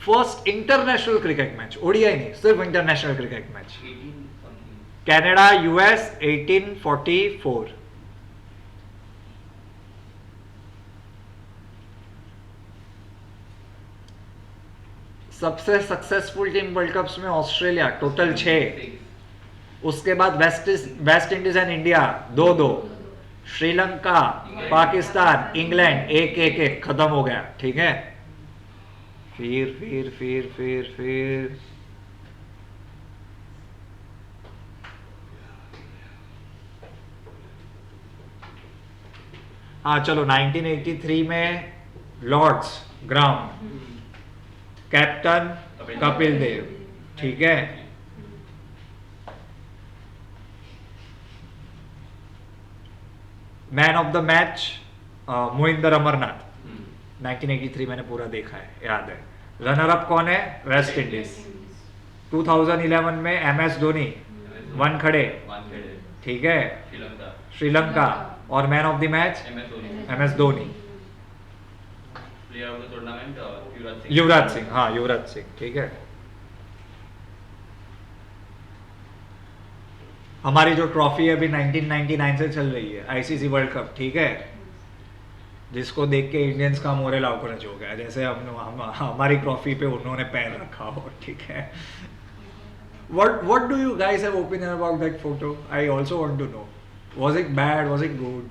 First international cricket match, ODI नहीं, सिर्फ international cricket match, 18 something. Canada US 1844। सबसे सक्सेसफुल टीम वर्ल्ड कप्स में ऑस्ट्रेलिया, टोटल 6। उसके बाद West Indies and India 2-2, Sri Lanka, Pakistan, England 1-1 खत्म हो गया। ठीक है, फिर हाँ चलो 1983 में Lord's ground, captain Kapil Dev. ठीक है, man of the match Mohinder Amarnath. 1983 मैंने पूरा देखा है, याद है। रनर अप कौन है? West Indies. 2011 में एमएस धोनी, वानखेड़े। ठीक है, श्रीलंका। और man of the match MS Dhoni. Player of the tournament Yuvraj Singh. हाँ, युवराज सिंह। ठीक है, हमारी जो ट्रॉफी है अभी 1999 से चल रही है, आईसीसी वर्ल्ड कप। ठीक है, जिसको देख के इंडियंस का मोरल आउटरच हो गया, जैसे हमारी ट्रॉफी पे उन्होंने पैर रखा हो। ठीक है, what do you guys have opinion about that photo? I also want to know, was it bad, was it good?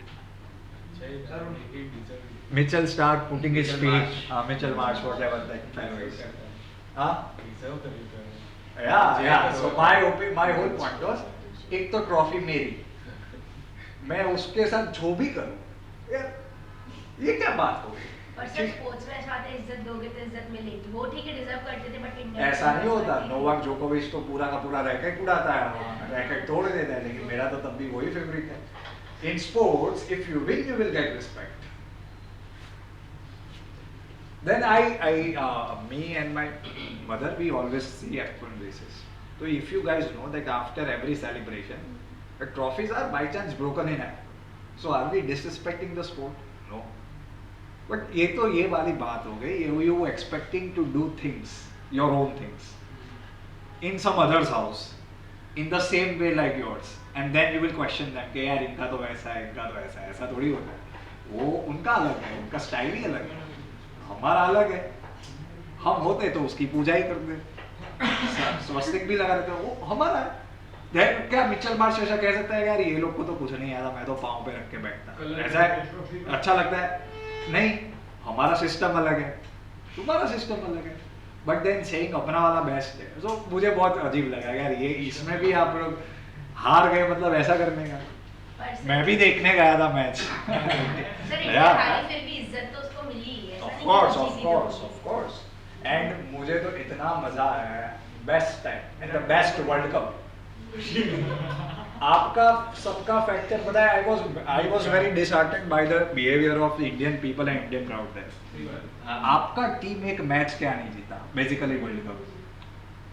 Mitchell Stark putting his feet, Mitchell Marsh, whatever that fellow is. Yeah, so my whole point was, एक तो trophy मेरी, मैं उसके साथ जो भी करूं, यार ये क्या बात हो गई? और सर स्पोर्ट्स में ऐसा होता है, इज्जत दोगे तो इज्जत मिलेगी। वो ठीक है, डिजर्व करते थे, बट इंडिया ऐसा नहीं होता। नोवाक जोकोविच तो पूरा का पूरा रैकेट उड़ाता है, रैकेट तोड़ देता है, लेकिन मेरा तो तब भी वही फेवरेट है। In sports if you win you will get respect. Then me and my mother, we always see F1 races. So if you guys know that after every celebration, the trophies are by chance broken in half. So are we disrespecting the sport? No. But ये वाली बात हो गई, you expecting to do things, your own things, in some other's house, in the same way like yours, and then you will question them कि यार इनका तो वैसा है, इनका तो ऐसा है। ऐसा थोड़ी होता है। वो उनका अलग है, उनका स्टाइल ही अलग है, हमारा अलग है। हम होते तो उसकी पूजा ही करते, स्वस्तिक भी लगा देते, वो हमारा है। Then क्या मिचेल मार्श ऐसा कह सकता है यार ये लोग को तो कुछ नहीं आता, मैं तो पाँव पे रख के बैठता, ऐसा है, अच्छा लगता है? नहीं, हमारा सिस्टम अलग है, तुम्हारा सिस्टम अलग है। बट देन सेइंग अपना वाला बेस्ट है। सो मुझे बहुत अजीब लगा यार, ये इसमें भी आप लोग हार गए, मतलब ऐसा करने का। मैं भी देखने गया था मैच। फिर भी इज्जत तो उसको मिली है। Of course. एंड मुझे तो इतना मजा आया, best time and the best world cup. आपका सबका फैक्टर पता है, I was very disheartened by the behaviour of the Indian people and Indian crowd there. आपका टीम एक मैच क्या नहीं जीता बेसिकली वर्ल्ड कप,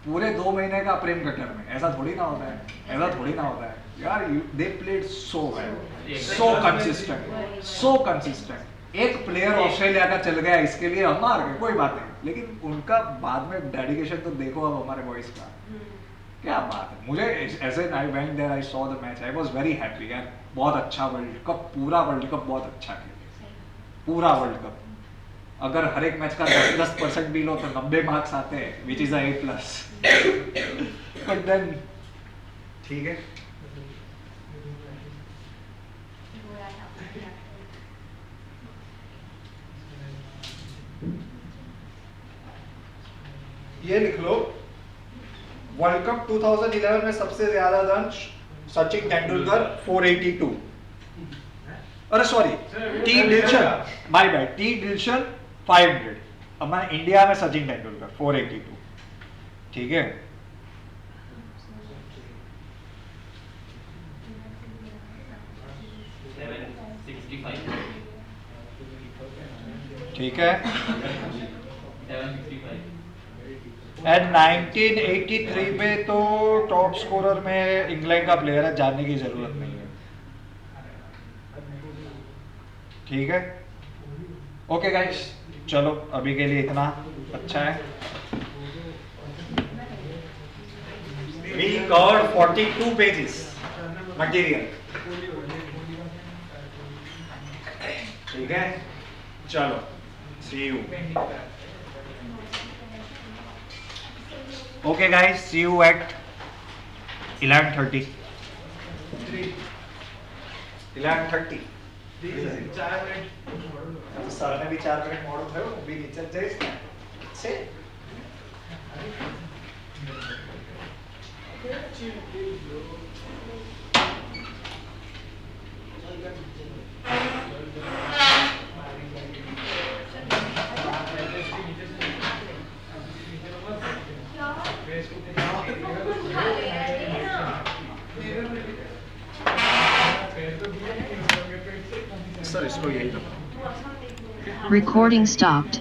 पूरे 2 महीने का प्रेम कटर में। ऐसा थोड़ी ना होता है, ऐसा थोड़ी ना होता है यार। They played so well, so consistent. एक प्लेयर ऑस्ट्रेलिया का चल गया, इसके लिए हम हार गए, कोई बात नहीं, लेकिन उनका बाद में डेडिकेशन तो देखो अब हमारे बॉयज का, क्या बात है। मुझे ऐसे I went there, I saw the match, I was very happy यार। बहुत अच्छा वर्ल्ड कप, पूरा वर्ल्ड कप बहुत अच्छा खेले, पूरा वर्ल्ड कप। अगर हर एक मैच का 10% भी लो तो 90 मार्क्स आते हैं, which is A+। But then ठीक है, ये लिख लो, वर्ल्ड कप 2011 में सबसे ज्यादा रन सचिन तेंदुलकर 482, अरे sorry, T Dilshan, my bad, T Dilshan 500. हमारे इंडिया में सचिन तेंदुलकर 482. ठीक है, ठीक है. एंड 1983 में तो टॉप स्कोरर में इंग्लैंड का प्लेयर है, जानने की जरूरत नहीं है. ठीक है, ओके गाइस, चलो अभी के लिए इतना अच्छा है. We covered 42 pages material. ठीक है, चलो see you. Okay guys, see you at 11:30. 11:30. Sir ને બી 4 મિનિટ મોડું થયું, હું બી નીચે જઈશ ને છે. सर इसको यही रखो. Recording stopped.